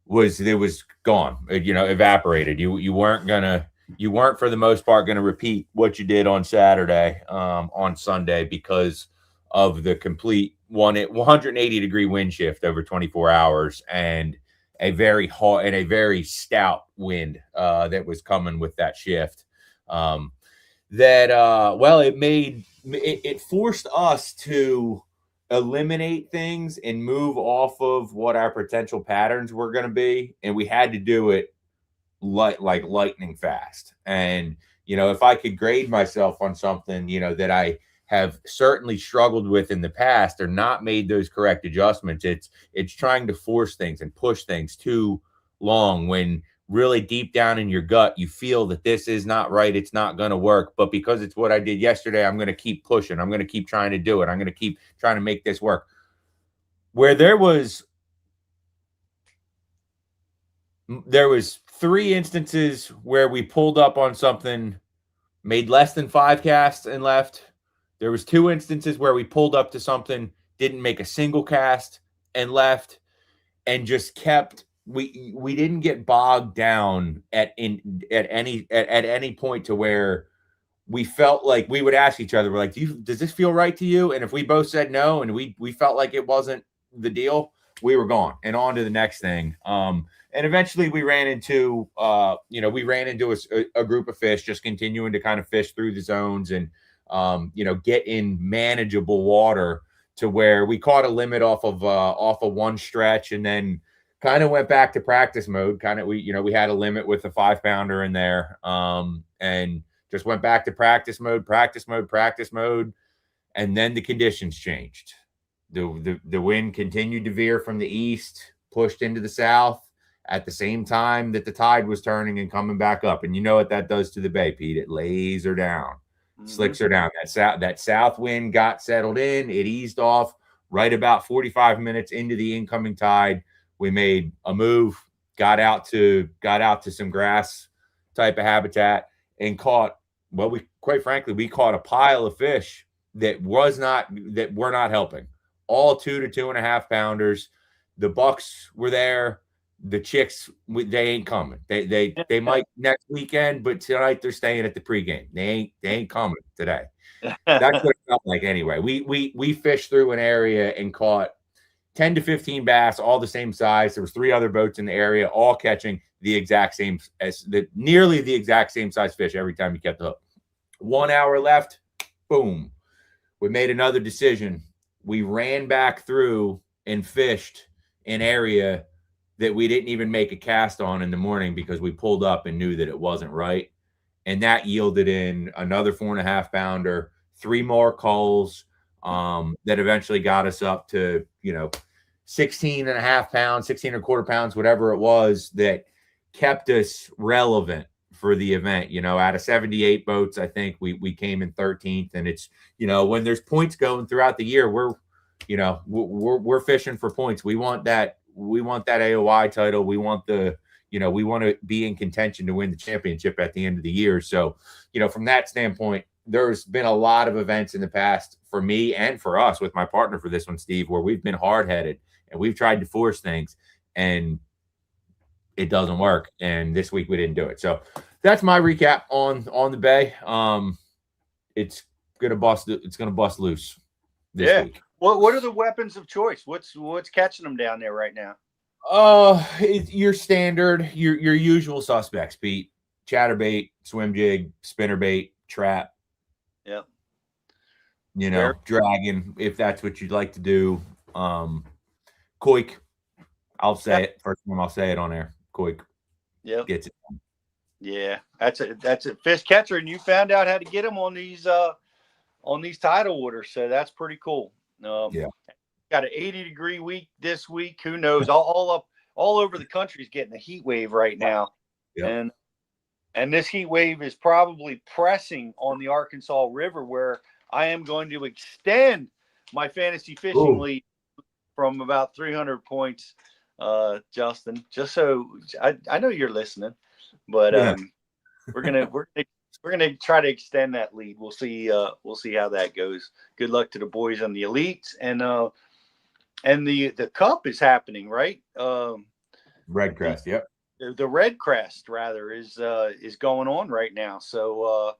was gone. Evaporated. You weren't for the most part gonna repeat what you did on Saturday on Sunday because of the complete 180-degree wind shift over 24 hours and a very hot and a very stout wind that was coming with that shift. It forced us to eliminate things and move off of what our potential patterns were going to be, and we had to do it like lightning fast. And if I could grade myself on something that I have certainly struggled with in the past or not made those correct adjustments, it's trying to force things and push things too long when really deep down in your gut you feel that this is not right, it's not going to work, but because it's what I did yesterday, I'm going to keep pushing, I'm going to keep trying to do it, I'm going to keep trying to make this work. Where there was 3 instances where we pulled up on something, made less than 5 casts and left. There was 2 instances where we pulled up to something, didn't make a single cast and left, and just kept. We didn't get bogged down at any point to where we felt like we would ask each other, we're like, does this feel right to you? And if we both said no, and we felt like it wasn't the deal, we were gone and on to the next thing. And eventually we ran into a group of fish just continuing to kind of fish through the zones and get in manageable water to where we caught a limit off of one stretch, and then kind of went back to practice mode. We had a limit with a 5-pounder in there, and just went back to practice mode. And then the conditions changed. The wind continued to veer from the east, pushed into the south at the same time that the tide was turning and coming back up. And you know what that does to the Bay, Pete? It lays her down. Slicks her down. That south wind got settled in. It eased off right about 45 minutes into the incoming tide. We made a move, got out to some grass type of habitat and caught. Well, we caught a pile of fish that were not helping. All 2 to 2.5 pounders. The bucks were there. the chicks, they ain't coming. They might next weekend, but tonight they're staying at the pregame. They ain't coming today. That's what it felt like anyway. We fished through an area and caught 10 to 15 bass, all the same size. There was 3 other boats in the area, all catching nearly the exact same size fish every time you kept the hook. 1 hour left, boom. We made another decision. We ran back through and fished an area that we didn't even make a cast on in the morning because we pulled up and knew that it wasn't right. And that yielded in another 4.5 pounder, 3 more culls that eventually got us up to, 16.5 pounds, 16.25 pounds, whatever it was, that kept us relevant for the event. Out of 78 boats, I think we came in 13th. And it's, when there's points going throughout the year, we're fishing for points. We want that AOI title. We want we want to be in contention to win the championship at the end of the year. So, from that standpoint, there's been a lot of events in the past for me and for us with my partner for this one, Steve, where we've been hard-headed and we've tried to force things and it doesn't work. And this week we didn't do it. So that's my recap on the Bay. It's gonna bust loose this week. What are the weapons of choice? What's catching them down there right now? Your standard, your usual suspects, Pete. Chatterbait, swim jig, spinnerbait, trap. Yep. Dragon, if that's what you'd like to do. Koik. I'll say it. First time I'll say it on air. Koik. Yep. Gets it. Yeah. That's a fish catcher, and you found out how to get them on these tidal waters. So that's pretty cool. Yeah. Got an 80-degree week this week. Who knows? all over the country is getting a heat wave right now. Yeah. And this heat wave is probably pressing on the Arkansas River, where I am going to extend my fantasy fishing lead from about 300 points, Justin. Just so I know you're listening, but we're gonna try to extend that lead. We'll see how that goes. Good luck to the boys on the elites, and the cup is happening, right? Red Crest, yep. The Red Crest rather is going on right now. So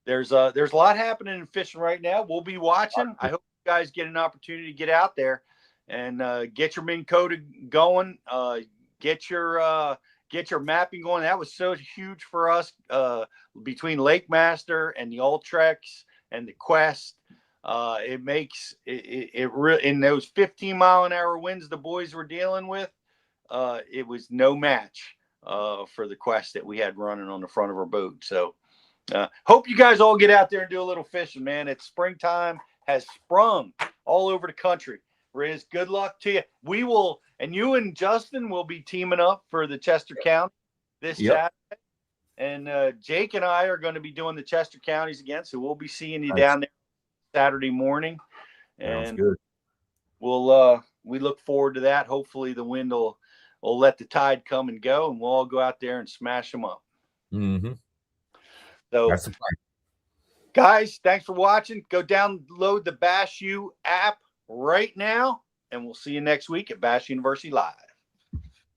there's a lot happening in fishing right now. We'll be watching. I hope you guys get an opportunity to get out there and get your Minn Kota going. Get your mapping going. That was so huge for us between Lake Master and the Ultrex and the Quest. It makes it really, in those 15-mile-an-hour winds the boys were dealing with. It was no match for the Quest that we had running on the front of our boat. So hope you guys all get out there and do a little fishing, man. It's springtime has sprung all over the country. Riz, good luck to you. We will, and you and Justin will be teaming up for the Chester County this Saturday. And Jake and I are going to be doing the Chester counties again. So we'll be seeing you down there Saturday morning. And good. we look forward to that. Hopefully the wind will let the tide come and go, and we'll all go out there and smash them up. Mm-hmm. So that's the plan. Guys, thanks for watching. Go download the Bash U app right now, and we'll see you next week at Bash University Live.